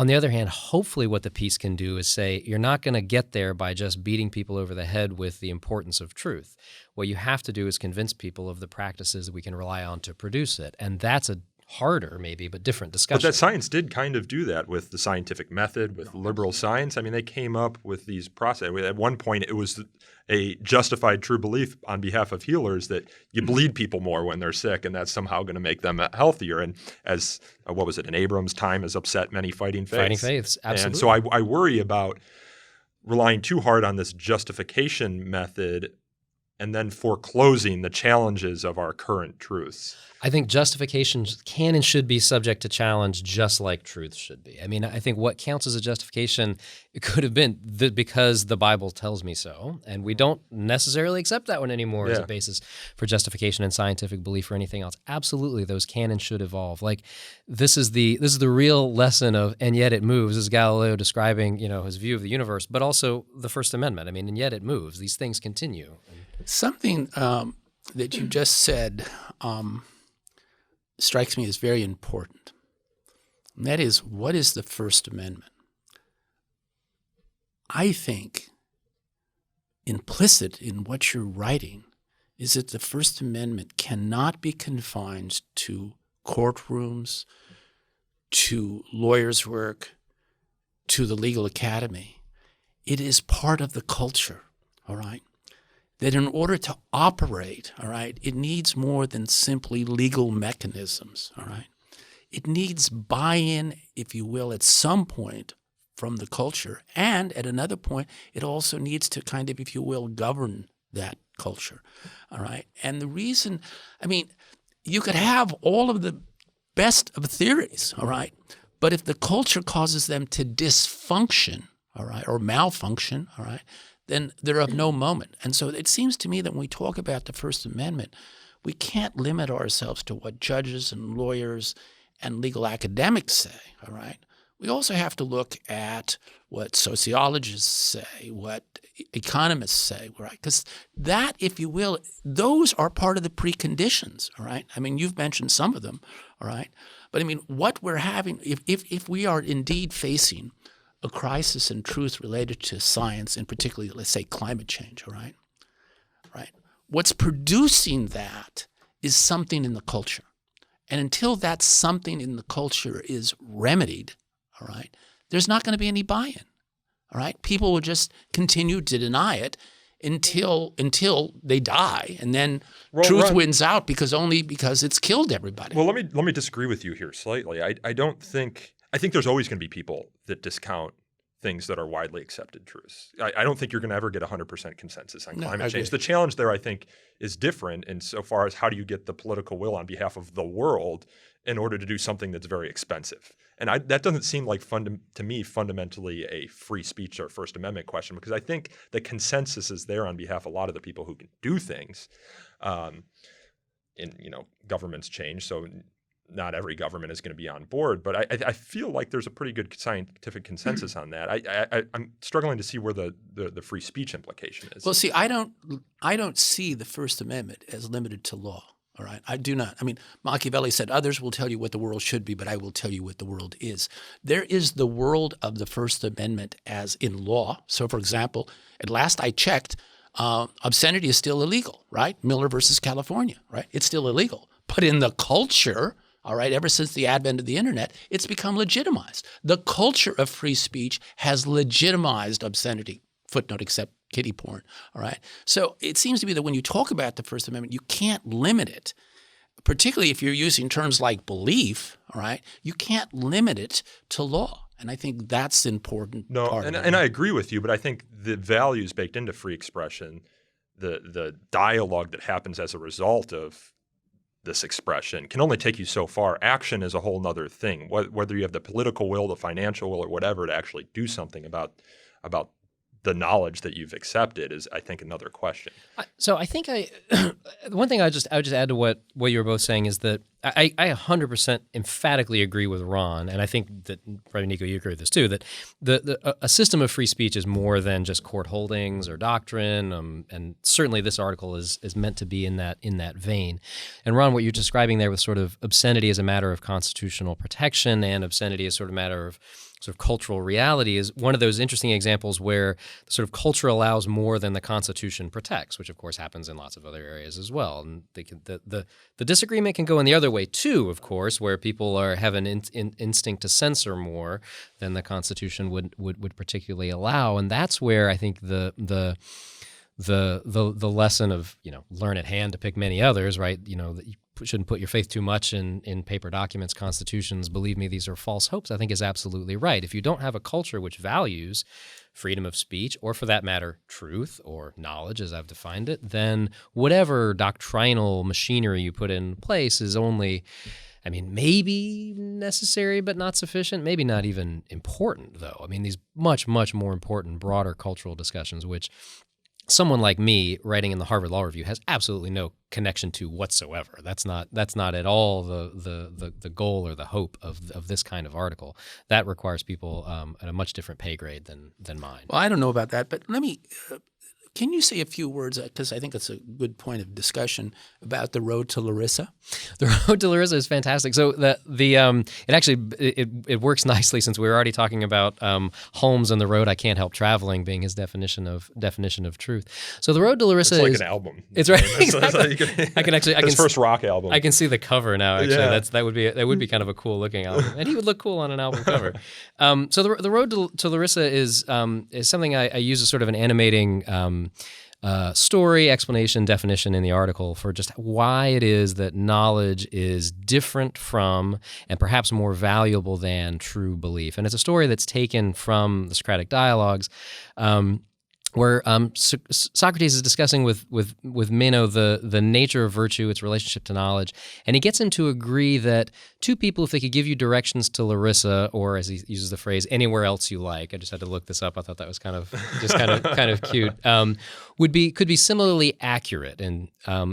On the other hand, hopefully what the piece can do is say, you're not going to get there by just beating people over the head with the importance of truth. What you have to do is convince people of the practices that we can rely on to produce it. And that's a harder, maybe, but different discussion. But that science did kind of do that with the scientific method, with liberal science. I mean, they came up with these processes. At one point, it was a justified true belief on behalf of healers that you bleed people more when they're sick, and that's somehow going to make them healthier. And as, what was it, in Abrams' time has upset many fighting faiths. Fighting faiths, absolutely. And so I worry about relying too hard on this justification method and then foreclosing the challenges of our current truths. I think justifications can and should be subject to challenge just like truth should be. I mean, I think what counts as a justification, it could have been because the Bible tells me so, and we don't necessarily accept that one anymore as a basis for justification in scientific belief or anything else. Absolutely, those can and should evolve. Like this is the real lesson of, and yet it moves, is Galileo describing, his view of the universe, but also the First Amendment. I mean, and yet it moves. These things continue. Something that you just said strikes me as very important. And that is, what is the First Amendment? I think implicit in what you're writing is that the First Amendment cannot be confined to courtrooms, to lawyers' work, to the legal academy. It is part of the culture, all right? That in order to operate, all right, it needs more than simply legal mechanisms, all right? It needs buy-in, if you will, at some point from the culture. And at another point, it also needs to kind of, if you will, govern that culture, all right? And the reason, I mean, you could have all of the best of theories, all right? But if the culture causes them to dysfunction, all right, or malfunction, all right, then they're of no moment. And so it seems to me that when we talk about the First Amendment, we can't limit ourselves to what judges and lawyers and legal academics say, all right? We also have to look at what sociologists say, what economists say, right? Because that, if you will, those are part of the preconditions, all right? I mean, you've mentioned some of them, all right? But I mean, what we're having, if we are indeed facing a crisis in truth related to science, and particularly, let's say, climate change, all right? Right. What's producing that is something in the culture. And until that something in the culture is remedied, all right, there's not going to be any buy-in, all right? People will just continue to deny it until they die, and then truth wins out because it's killed everybody. Well, let me disagree with you here slightly. I think there's always going to be people that discount things that are widely accepted truths. I don't think you're going to ever get 100% consensus on climate change. The challenge there, I think, is different insofar as how do you get the political will on behalf of the world in order to do something that's very expensive. And that doesn't seem like, to me, fundamentally a free speech or First Amendment question, because I think the consensus is there on behalf of a lot of the people who can do things. Governments change, so not every government is going to be on board, but I feel like there's a pretty good scientific consensus on that. I'm struggling to see where the free speech implication is. Well, see, I don't see the First Amendment as limited to law. All right, I do not. I mean, Machiavelli said, "Others will tell you what the world should be, but I will tell you what the world is." There is the world of the First Amendment as in law. So, for example, at last I checked, obscenity is still illegal, right? Miller versus California, right? It's still illegal, but in the culture. All right, ever since the advent of the internet, it's become legitimized. The culture of free speech has legitimized obscenity, footnote, except kiddie porn, all right? So it seems to me that when you talk about the First Amendment, you can't limit it, particularly if you're using terms like belief, all right? You can't limit it to law. And I think that's important. And I agree with you, but I think the values baked into free expression, the dialogue that happens as a result of this expression can only take you so far. Action is a whole nother thing, whether you have the political will, the financial will, or whatever to actually do something about the knowledge that you've accepted is, I think, another question. So I think one thing I would just add to what you were both saying is that I 100% emphatically agree with Ron, and I think that probably Nico, you agree with this too, that a system of free speech is more than just court holdings or doctrine, and certainly this article is meant to be in that vein. And Ron, what you're describing there with sort of obscenity as a matter of constitutional protection and obscenity as sort of a matter of sort of cultural reality is one of those interesting examples where the sort of culture allows more than the Constitution protects, which of course happens in lots of other areas as well. And the disagreement can go in the other way too, of course, where people have an instinct to censor more than the Constitution would particularly allow. And that's where I think the lesson of, learn at hand to pick many others, right? That you shouldn't put your faith too much in paper documents, constitutions. Believe me, these are false hopes, I think is absolutely right. If you don't have a culture which values freedom of speech, or for that matter, truth or knowledge, as I've defined it, then whatever doctrinal machinery you put in place is only, maybe necessary but not sufficient, maybe not even important, though. These much, much more important, broader cultural discussions, which someone like me writing in the Harvard Law Review has absolutely no connection to whatsoever. That's not at all the goal or the hope of this kind of article. That requires people at a much different pay grade than mine. Well, I don't know about that, but let me. Can you say a few words, because I think it's a good point of discussion, about the road to Larissa? The road to Larissa is fantastic. So it works nicely since we were already talking about Holmes and the road I can't help traveling being his definition of truth. So the road to Larissa is an album. It's right. Exactly. His first rock album. I can see the cover now. Actually, that would be kind of a cool looking album, and he would look cool on an album cover. So the road to Larissa is something I use as sort of an animating story, explanation, definition in the article for just why it is that knowledge is different from and perhaps more valuable than true belief. And it's a story that's taken from the Socratic dialogues, where Socrates is discussing with Meno the nature of virtue, its relationship to knowledge, and he gets him to agree that two people, if they could give you directions to Larissa, or as he uses the phrase, anywhere else you like, I just had to look this up. I thought that was kind of cute. Could be similarly accurate, and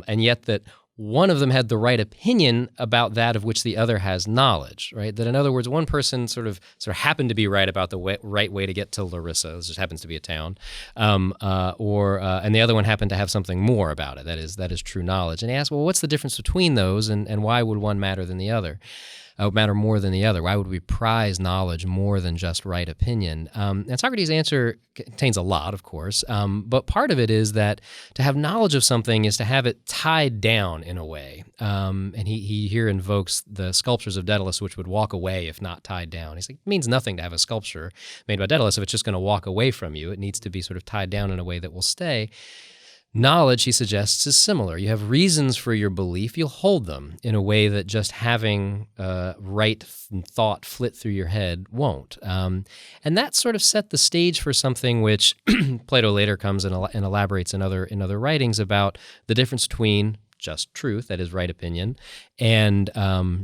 yet that one of them had the right opinion about that of which the other has knowledge, right? That in other words, one person sort of happened to be right about the right way to get to Larissa. This just happens to be a town, and the other one happened to have something more about it. That is true knowledge. And he asked, well, what's the difference between those, and why would one matter than the other? Matter more than the other? Why would we prize knowledge more than just right opinion? And Socrates' answer contains a lot, of course, but part of it is that to have knowledge of something is to have it tied down in a way. And he here invokes the sculptures of Daedalus, which would walk away if not tied down. He's like, it means nothing to have a sculpture made by Daedalus if it's just going to walk away from you. It needs to be sort of tied down in a way that will stay. Knowledge, he suggests, is similar. You have reasons for your belief. You'll hold them in a way that just having right thought flit through your head won't. And that sort of set the stage for something which Plato later comes and elaborates in other writings about the difference between just truth, that is right opinion, and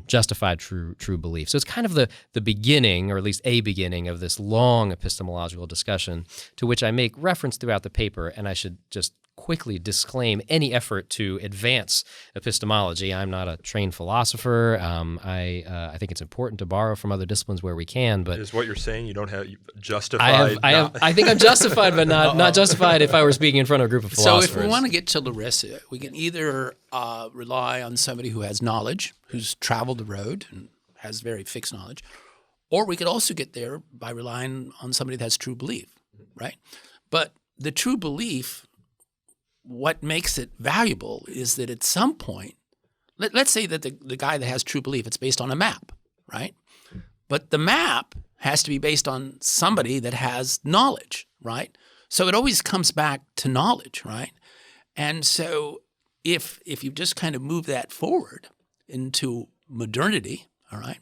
justified true belief. So it's kind of the beginning, or at least a beginning, of this long epistemological discussion to which I make reference throughout the paper, and I should just quickly disclaim any effort to advance epistemology. I'm not a trained philosopher. I think it's important to borrow from other disciplines where we can. But is what you're saying you don't have justified? I think I'm justified, but not justified if I were speaking in front of a group of philosophers. So if we want to get to Larissa, we can either rely on somebody who has knowledge, who's traveled the road and has very fixed knowledge, or we could also get there by relying on somebody that has true belief, right? But the true belief, what makes it valuable is that at some point, let's say that the guy that has true belief, it's based on a map, right? But the map has to be based on somebody that has knowledge, right? So it always comes back to knowledge, right? And so if you just kind of move that forward into modernity, all right,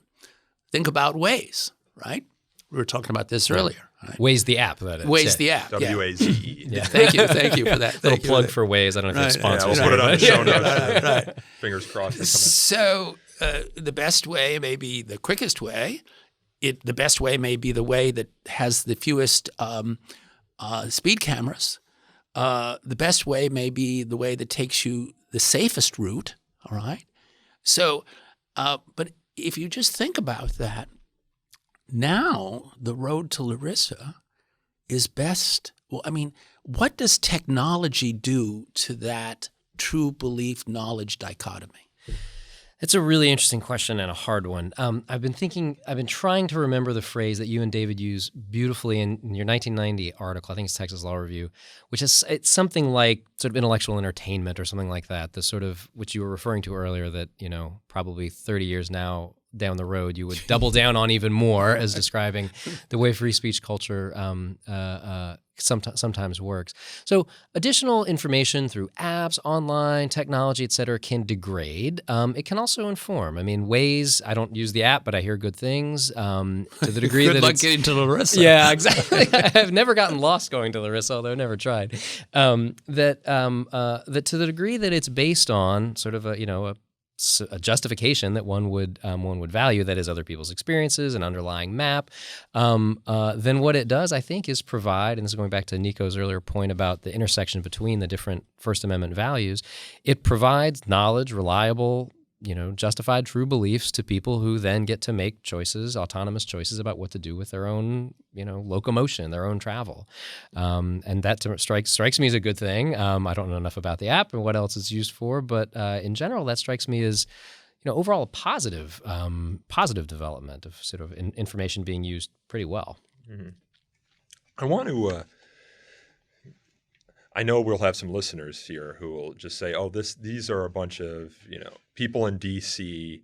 think about Waze, right? We were talking about this earlier. Right? Waze the app, that is. Waze the app. W-A-Z-E. Yeah. Thank you for that. Little plug for Waze. I don't know if it's sponsored. Yeah, we'll put it on the show notes. Right. Fingers crossed. So the best way may be the quickest way. The best way may be the way that has the fewest speed cameras. The best way may be the way that takes you the safest route. All right. So, but if you just think about that, now the road to Larissa is best. Well, I mean, what does technology do to that true belief knowledge dichotomy? It's a really interesting question and a hard one. I've been trying to remember the phrase that you and David use beautifully in your 1990 article, I think it's Texas Law Review, which is, it's something like sort of intellectual entertainment or something like that, the sort of, which you were referring to earlier, that, probably 30 years now down the road, you would double down on even more as describing the way free speech culture sometimes works. So additional information through apps, online, technology, et cetera, can degrade. It can also inform. I mean, Waze, I don't use the app, but I hear good things to the degree Good that luck it's... getting to Larissa. Yeah, exactly. I've never gotten lost going to Larissa, although I never tried. That to the degree that it's based on sort of a justification that one would value, that is other people's experiences, an underlying map, then what it does, I think, is provide, and this is going back to Nico's earlier point about the intersection between the different First Amendment values, it provides knowledge, reliable, justified true beliefs to people who then get to make choices, autonomous choices about what to do with their own, locomotion, their own travel. And that strikes me as a good thing. I don't know enough about the app and what else it's used for, but in general, that strikes me as, overall a positive development of sort of information being used pretty well. Mm-hmm. I want to... I know we'll have some listeners here who will just say, "Oh, these are a bunch of people in D.C.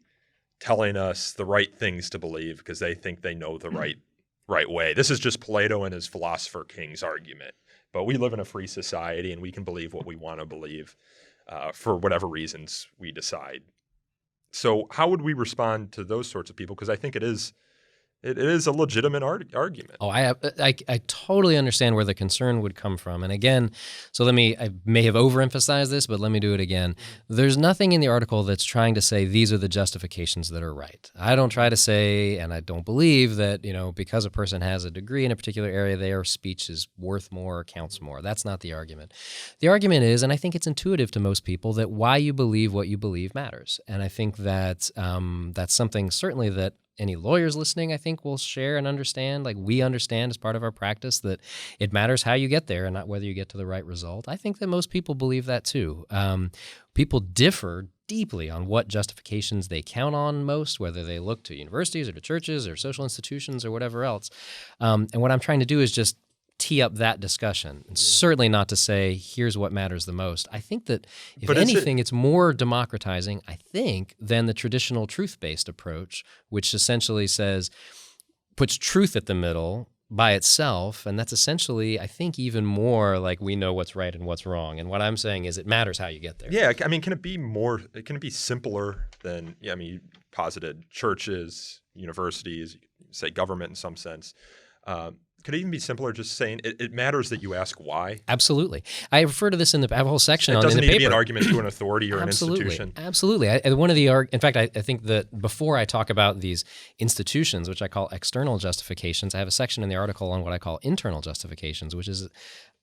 telling us the right things to believe because they think they know the right way. This is just Plato and his philosopher king's argument. But we live in a free society and we can believe what we want to believe for whatever reasons we decide." So, how would we respond to those sorts of people? Because I think it is a legitimate argument. Oh, I totally understand where the concern would come from. And again, I may have overemphasized this, but let me do it again. There's nothing in the article that's trying to say these are the justifications that are right. I don't try to say, and I don't believe that, because a person has a degree in a particular area, their speech is worth more or counts more. That's not the argument. The argument is, and I think it's intuitive to most people, that why you believe what you believe matters. And I think that that's something certainly that any lawyers listening, I think, will share and understand. Like, we understand as part of our practice that it matters how you get there and not whether you get to the right result. I think that most people believe that too. People differ deeply on what justifications they count on most, whether they look to universities or to churches or social institutions or whatever else. And what I'm trying to do is just tee up that discussion, and certainly not to say here's what matters the most. I think that if anything, it's more democratizing, I think, than the traditional truth-based approach, which essentially puts truth at the middle by itself, and that's essentially, I think, even more like we know what's right and what's wrong. And what I'm saying is it matters how you get there. Yeah, I mean, can it be simpler than, you posited churches, universities, you could say government in some sense. Could it even be simpler just saying it matters that you ask why? Absolutely. I refer to this I have a whole section on it in the paper. It doesn't need to be an argument to an authority or an institution. Absolutely. In fact, I think that before I talk about these institutions, which I call external justifications, I have a section in the article on what I call internal justifications, which is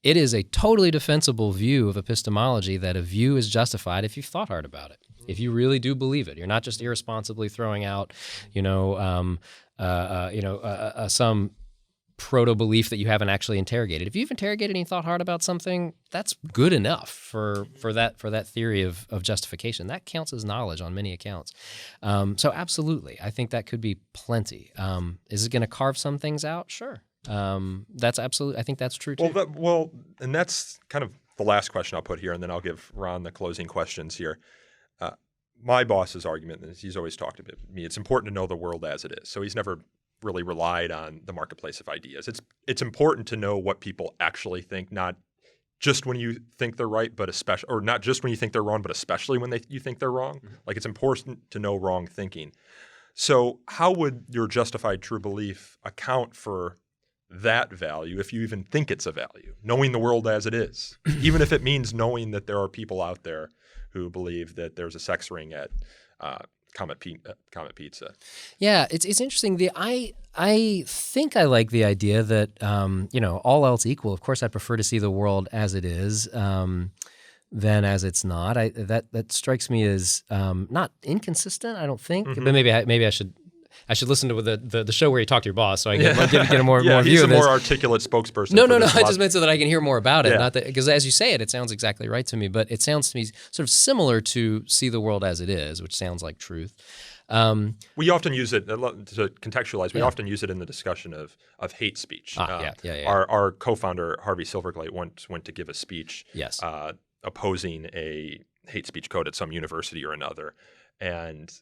it is a totally defensible view of epistemology that a view is justified if you've thought hard about it, if you really do believe it. You're not just irresponsibly throwing out, some proto-belief that you haven't actually interrogated. If you've interrogated and you thought hard about something, that's good enough for that theory of justification. That counts as knowledge on many accounts. So absolutely, I think that could be plenty. Is it going to carve some things out? Sure. That's absolutely. I think that's true too. And that's kind of the last question I'll put here, and then I'll give Ron the closing questions here. My boss's argument is he's always talked about me. It's important to know the world as it is. So he's never really relied on the marketplace of ideas. It's important to know what people actually think, not just when you think they're right, but not just when you think they're wrong, but especially when you think they're wrong. Mm-hmm. Like, it's important to know wrong thinking. So how would your justified true belief account for that value if you even think it's a value, knowing the world as it is, even if it means knowing that there are people out there who believe that there's a sex ring at Comet Pizza. Yeah, it's interesting. I think I like the idea that all else equal. Of course, I'd prefer to see the world as it is than as it's not. That strikes me as not inconsistent. I don't think, but maybe I should I should listen to the show where you talk to your boss, so I get a more Yeah, view he's of a this. more articulate spokesperson. No. for I this just meant so that I can hear more about it. Yeah. Not that because as you say it sounds exactly right to me. But it sounds to me sort of similar to see the world as it is, which sounds like truth. We often use it, to contextualize, we often use it in the discussion of hate speech. Our co-founder, Harvey Silverglate, once went to give a speech opposing a hate speech code at some university or another. And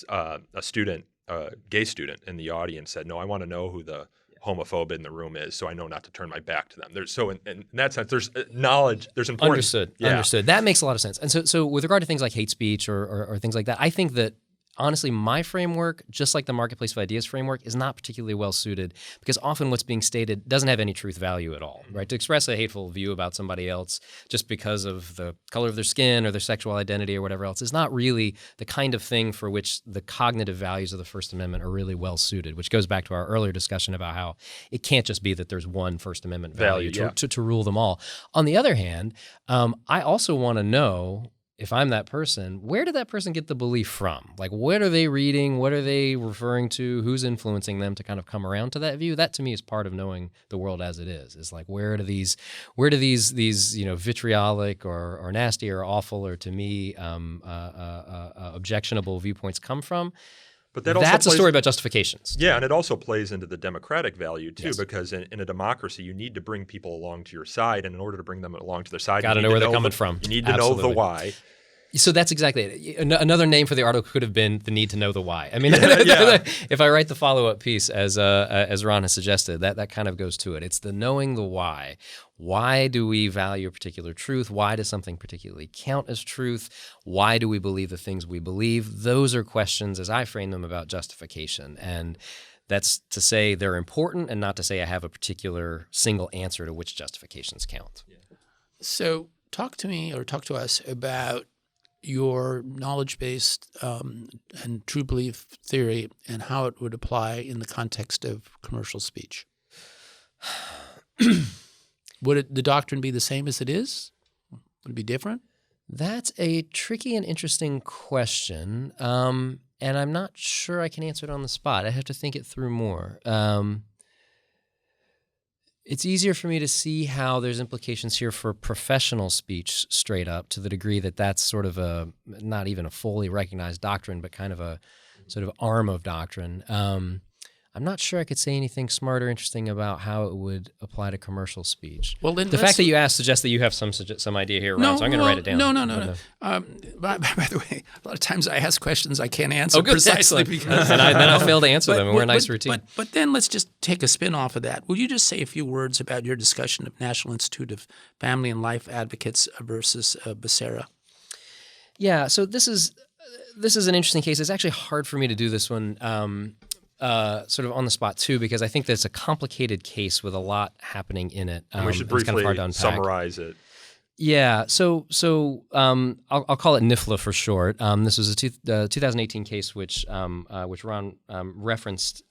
a gay student in the audience said, no, I want to know who the homophobe in the room is so I know not to turn my back to them. In that sense, there's knowledge, there's importance. Understood. That makes a lot of sense. And so with regard to things like hate speech or things like that, I think that honestly, my framework, just like the Marketplace of Ideas framework, is not particularly well suited because often what's being stated doesn't have any truth value at all, right? To express a hateful view about somebody else just because of the color of their skin or their sexual identity or whatever else is not really the kind of thing for which the cognitive values of the First Amendment are really well suited, which goes back to our earlier discussion about how it can't just be that there's one First Amendment value to rule them all. On the other hand, I also want to know, if I'm that person, where did that person get the belief from? Like, what are they reading? What are they referring to? Who's influencing them to kind of come around to that view? That to me is part of knowing the world as it is. Is like, where do these vitriolic or nasty or awful or to me objectionable viewpoints come from? But that's a story about justifications. Yeah, and it also plays into the democratic value too, because in a democracy, you need to bring people along to your side, and in order to bring them along to their side, got to know where they're coming from. You need to know the why. So that's exactly it. Another name for the article could have been the need to know the why. I mean, if I write the follow-up piece as Ron has suggested, that kind of goes to it. It's the knowing the why. Why do we value a particular truth? Why does something particularly count as truth? Why do we believe the things we believe? Those are questions, as I frame them, about justification. And that's to say they're important and not to say I have a particular single answer to which justifications count. So talk to us about your knowledge-based and true belief theory and how it would apply in the context of commercial speech. Would the doctrine be the same as it is? Would it be different? That's a tricky and interesting question, and I'm not sure I can answer it on the spot. I have to think it through more. It's easier for me to see how there's implications here for professional speech straight up, to the degree that that's sort of not even a fully recognized doctrine, but kind of a sort of arm of doctrine. I'm not sure I could say anything smart or interesting about how it would apply to commercial speech. Well, then the fact that you asked suggests that you have some idea here, Ron, so I'm going to write it down. No. By the way, a lot of times I ask questions I can't answer precisely because then I'll fail to answer them, and we're a nice routine. But then let's just take a spin off of that. Will you just say a few words about your discussion of National Institute of Family and Life Advocates versus Becerra? Yeah, so this is an interesting case. It's actually hard for me to do this one sort of on the spot too, because I think that it's a complicated case with a lot happening in it. We should briefly summarize it. Yeah, so I'll call it NIFLA for short. This was a 2018 case which Ron referenced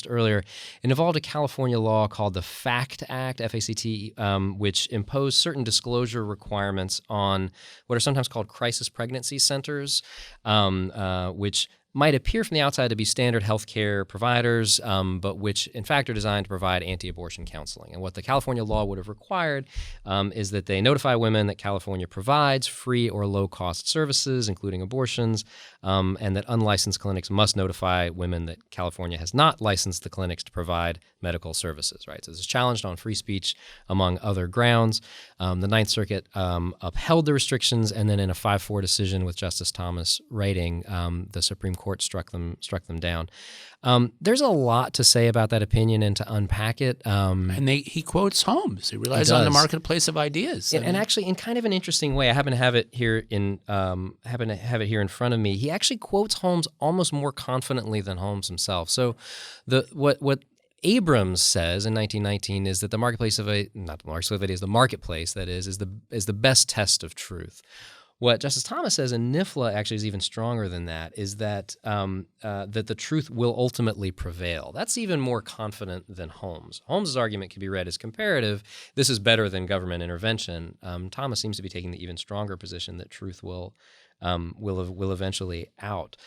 earlier. It involved a California law called the FACT Act, F-A-C-T, which imposed certain disclosure requirements on what are sometimes called crisis pregnancy centers, which might appear from the outside to be standard healthcare providers, but which in fact are designed to provide anti-abortion counseling. And what the California law would have required is that they notify women that California provides free or low-cost services, including abortions, and that unlicensed clinics must notify women that California has not licensed the clinics to provide medical services. Right. So this is challenged on free speech, among other grounds. The Ninth Circuit upheld the restrictions, and then in a 5-4 decision with Justice Thomas writing, the Supreme Court struck them down. There's a lot to say about that opinion and to unpack it. And he quotes Holmes. He relies on the marketplace of ideas. And actually, in kind of an interesting way, I happen to have it here in front of me. He actually quotes Holmes almost more confidently than Holmes himself. So, what Abrams says in 1919 is that the marketplace the marketplace is the best test of truth. What Justice Thomas says in NIFLA actually is even stronger than that, is that that the truth will ultimately prevail. That's even more confident than Holmes. Holmes's argument can be read as comparative. This is better than government intervention. Thomas seems to be taking the even stronger position that truth will eventually out.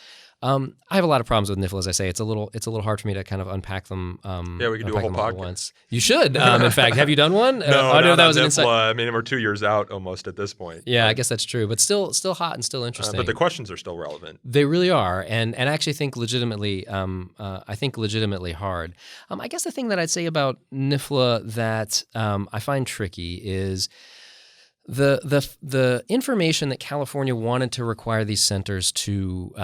I have a lot of problems with NIFLA, as I say. It's a little hard for me to kind of unpack them. Yeah, we can do a whole podcast. Once. You should. In fact, have you done one? No, no, that was an NIFLA. insight. I mean, we're 2 years out almost at this point. Yeah, I guess that's true, but still hot and still interesting. But the questions are still relevant. They really are, and I actually think legitimately hard. I guess the thing that I'd say about NIFLA that I find tricky is the information that California wanted to require these centers to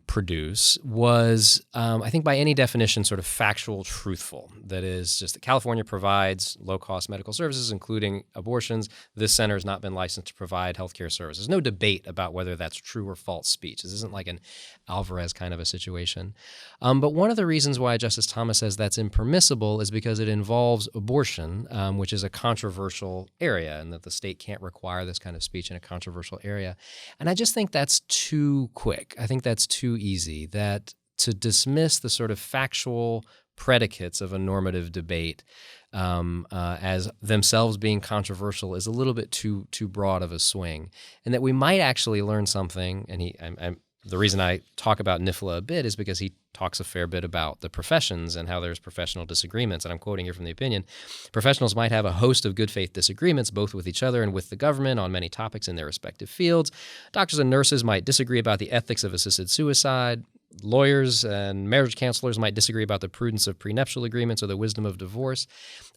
produce was, I think by any definition, sort of factual truthful. That is just that California provides low-cost medical services, including abortions. This center has not been licensed to provide healthcare services. No debate about whether that's true or false speech. This isn't like an Alvarez kind of a situation. But one of the reasons why Justice Thomas says that's impermissible is because it involves abortion, which is a controversial area, and that the state can't require this kind of speech in a controversial area. And I just think that's too quick. I think that's too easy, that to dismiss the sort of factual predicates of a normative debate as themselves being controversial is a little bit too broad of a swing, and that we might actually learn something. And the reason I talk about NIFLA a bit is because he talks a fair bit about the professions and how there's professional disagreements. And I'm quoting here from the opinion, professionals might have a host of good faith disagreements, both with each other and with the government on many topics in their respective fields. Doctors and nurses might disagree about the ethics of assisted suicide. Lawyers and marriage counselors might disagree about the prudence of prenuptial agreements or the wisdom of divorce.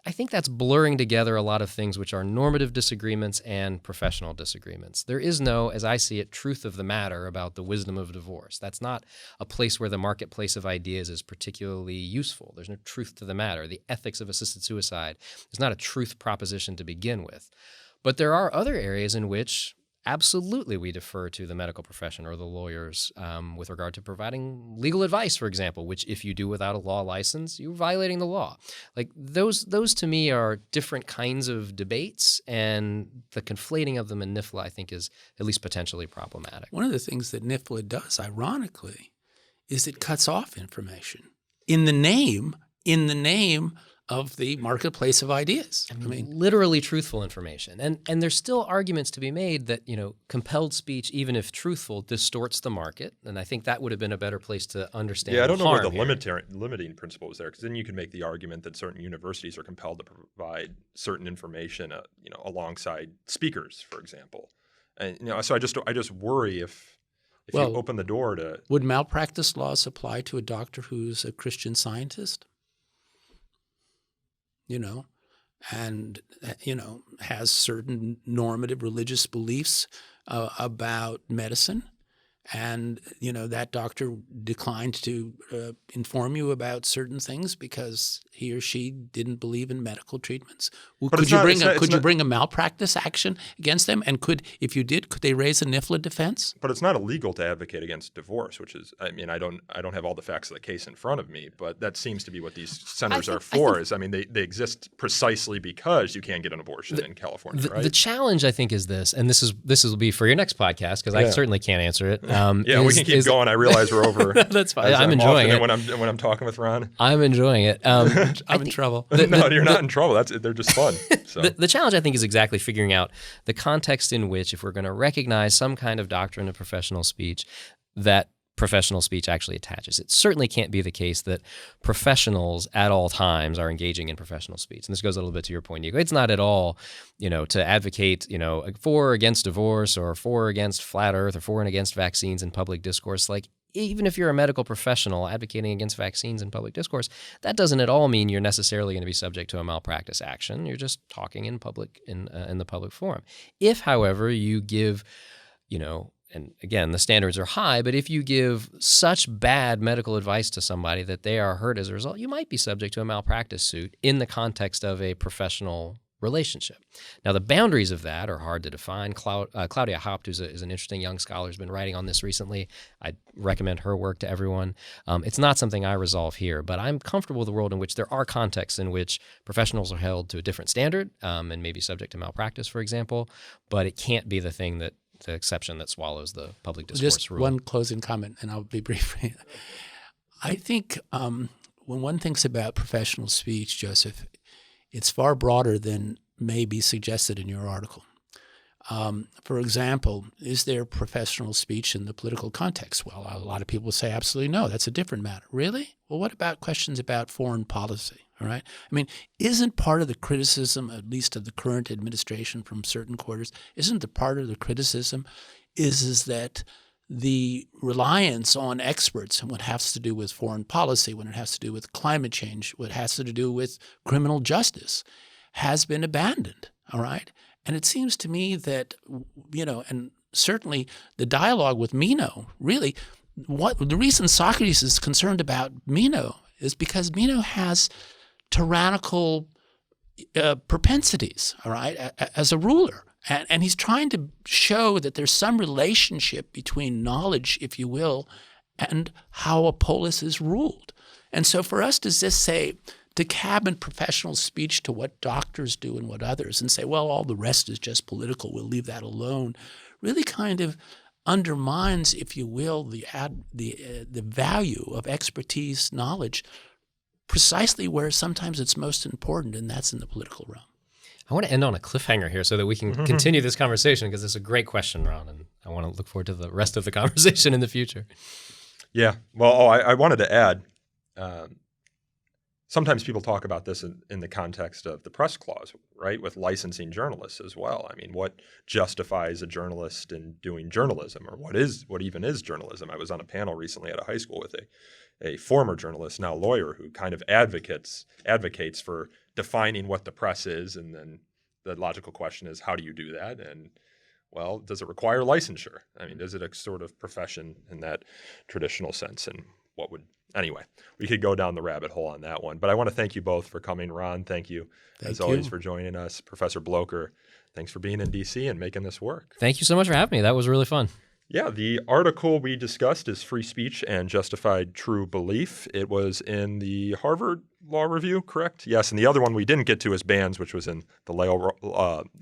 I think that's blurring together a lot of things which are normative disagreements and professional disagreements. There is no, as I see it, truth of the matter about the wisdom of divorce. That's not a place where the marketplace of ideas is particularly useful. There's no truth to the matter. The ethics of assisted suicide is not a truth proposition to begin with. But there are other areas in which absolutely we defer to the medical profession or the lawyers with regard to providing legal advice, for example, which if you do without a law license, you're violating the law. Like those to me are different kinds of debates, and the conflating of them in NIFLA I think is at least potentially problematic. One of the things that NIFLA does, ironically, is it cuts off information in the name of the marketplace of ideas. I mean, literally truthful information. And there's still arguments to be made that, compelled speech, even if truthful, distorts the market. And I think that would have been a better place to understand. Yeah, I don't know where the here. limiting principle is there, because then you can make the argument that certain universities are compelled to provide certain information, alongside speakers, for example. And so I just worry if you open the door to. Would malpractice laws apply to a doctor who's a Christian Scientist? And has certain normative religious beliefs about medicine, and that doctor declined to inform you about certain things because he or she didn't believe in medical treatments. Could you bring a malpractice action against them? And could they raise a NIFLA defense? But it's not illegal to advocate against divorce, which is, I don't have all the facts of the case in front of me, but that seems to be what these centers are for. They exist precisely because you can't get an abortion in California, right? The challenge, I think, is this, and this will be for your next podcast because I certainly can't answer it. We can keep going. I realize we're over. That's fine. I'm enjoying it when I'm talking with Ron. I'm enjoying it. I'm in trouble. No, you're not in trouble. They're just fun. So. The challenge, I think, is exactly figuring out the context in which, if we're going to recognize some kind of doctrine of professional speech, that professional speech actually attaches. It certainly can't be the case that professionals at all times are engaging in professional speech. And this goes a little bit to your point, Nico. It's not at all, to advocate, for or against divorce or for or against flat earth or for and against vaccines in public discourse. Like, even if you're a medical professional advocating against vaccines in public discourse, that doesn't at all mean you're necessarily going to be subject to a malpractice action. You're just talking in public in the public forum. If, however, you give, and again, the standards are high, but if you give such bad medical advice to somebody that they are hurt as a result, you might be subject to a malpractice suit in the context of a professional relationship. Now, the boundaries of that are hard to define. Claudia Haupt, is an interesting young scholar, has been writing on this recently. I recommend her work to everyone. It's not something I resolve here, but I'm comfortable with a world in which there are contexts in which professionals are held to a different standard and may be subject to malpractice, for example, but it can't be the exception that swallows the public discourse Just rule. one closing comment, and I'll be brief. I think when one thinks about professional speech, Joseph, it's far broader than may be suggested in your article. For example, is there professional speech in the political context? Well, a lot of people say absolutely no. That's a different matter. Really? Well, what about questions about foreign policy? All right. I mean, isn't part of the criticism, at least of the current administration from certain quarters, isn't the part of the criticism is that the reliance on experts and what has to do with foreign policy, when it has to do with climate change, what has to do with criminal justice, has been abandoned. All right. And it seems to me that, and certainly the dialogue with Meno, really, what the reason Socrates is concerned about Meno is because Meno has tyrannical propensities, all right, as a ruler. And he's trying to show that there's some relationship between knowledge, if you will, and how a polis is ruled. And so for us to just say, to cabin professional speech to what doctors do and what others and say, well, all the rest is just political, we'll leave that alone, really kind of undermines, if you will, the value of expertise, knowledge, precisely where sometimes it's most important, and that's in the political realm. I want to end on a cliffhanger here so that we can continue this conversation, because it's a great question, Ron, and I want to look forward to the rest of the conversation in the future. Yeah. Well, I wanted to add, sometimes people talk about this in the context of the press clause, right, with licensing journalists as well. I mean, what justifies a journalist in doing journalism, or what even is journalism? I was on a panel recently at a high school with a former journalist, now lawyer, who kind of advocates for defining what the press is, and then the logical question is, how do you do that? And well, does it require licensure? I mean, is it a sort of profession in that traditional sense? And anyway, we could go down the rabbit hole on that one. But I want to thank you both for coming. Ron, thank you as always for joining us. Professor Blocher, thanks for being in D.C. and making this work. Thank you so much for having me. That was really fun. Yeah, the article we discussed is Free Speech and Justified True Belief. It was in the Harvard Law Review, correct? Yes, and the other one we didn't get to is Bans, which was in the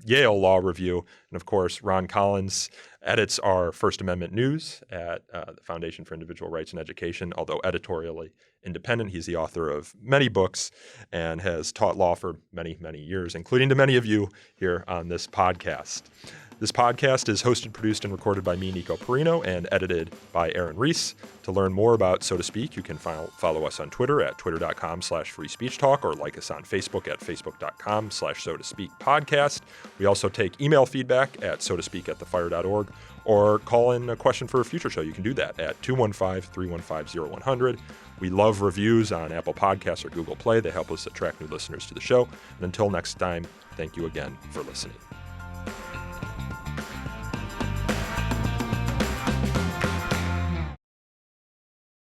Yale Law Review. And of course, Ron Collins edits our First Amendment news at the Foundation for Individual Rights and Education, although editorially independent. He's the author of many books and has taught law for many, many years, including to many of you here on this podcast. This podcast is hosted, produced, and recorded by me, Nico Perrino, and edited by Aaron Reese. To learn more about So to Speak, you can follow us on Twitter at twitter.com/freespeechtalk, or like us on Facebook at facebook.com/so to speak podcast. We also take email feedback at sotospeak@thefire.org, or call in a question for a future show. You can do that at 215-315-0100. We love reviews on Apple Podcasts or Google Play. They help us attract new listeners to the show. And until next time, thank you again for listening.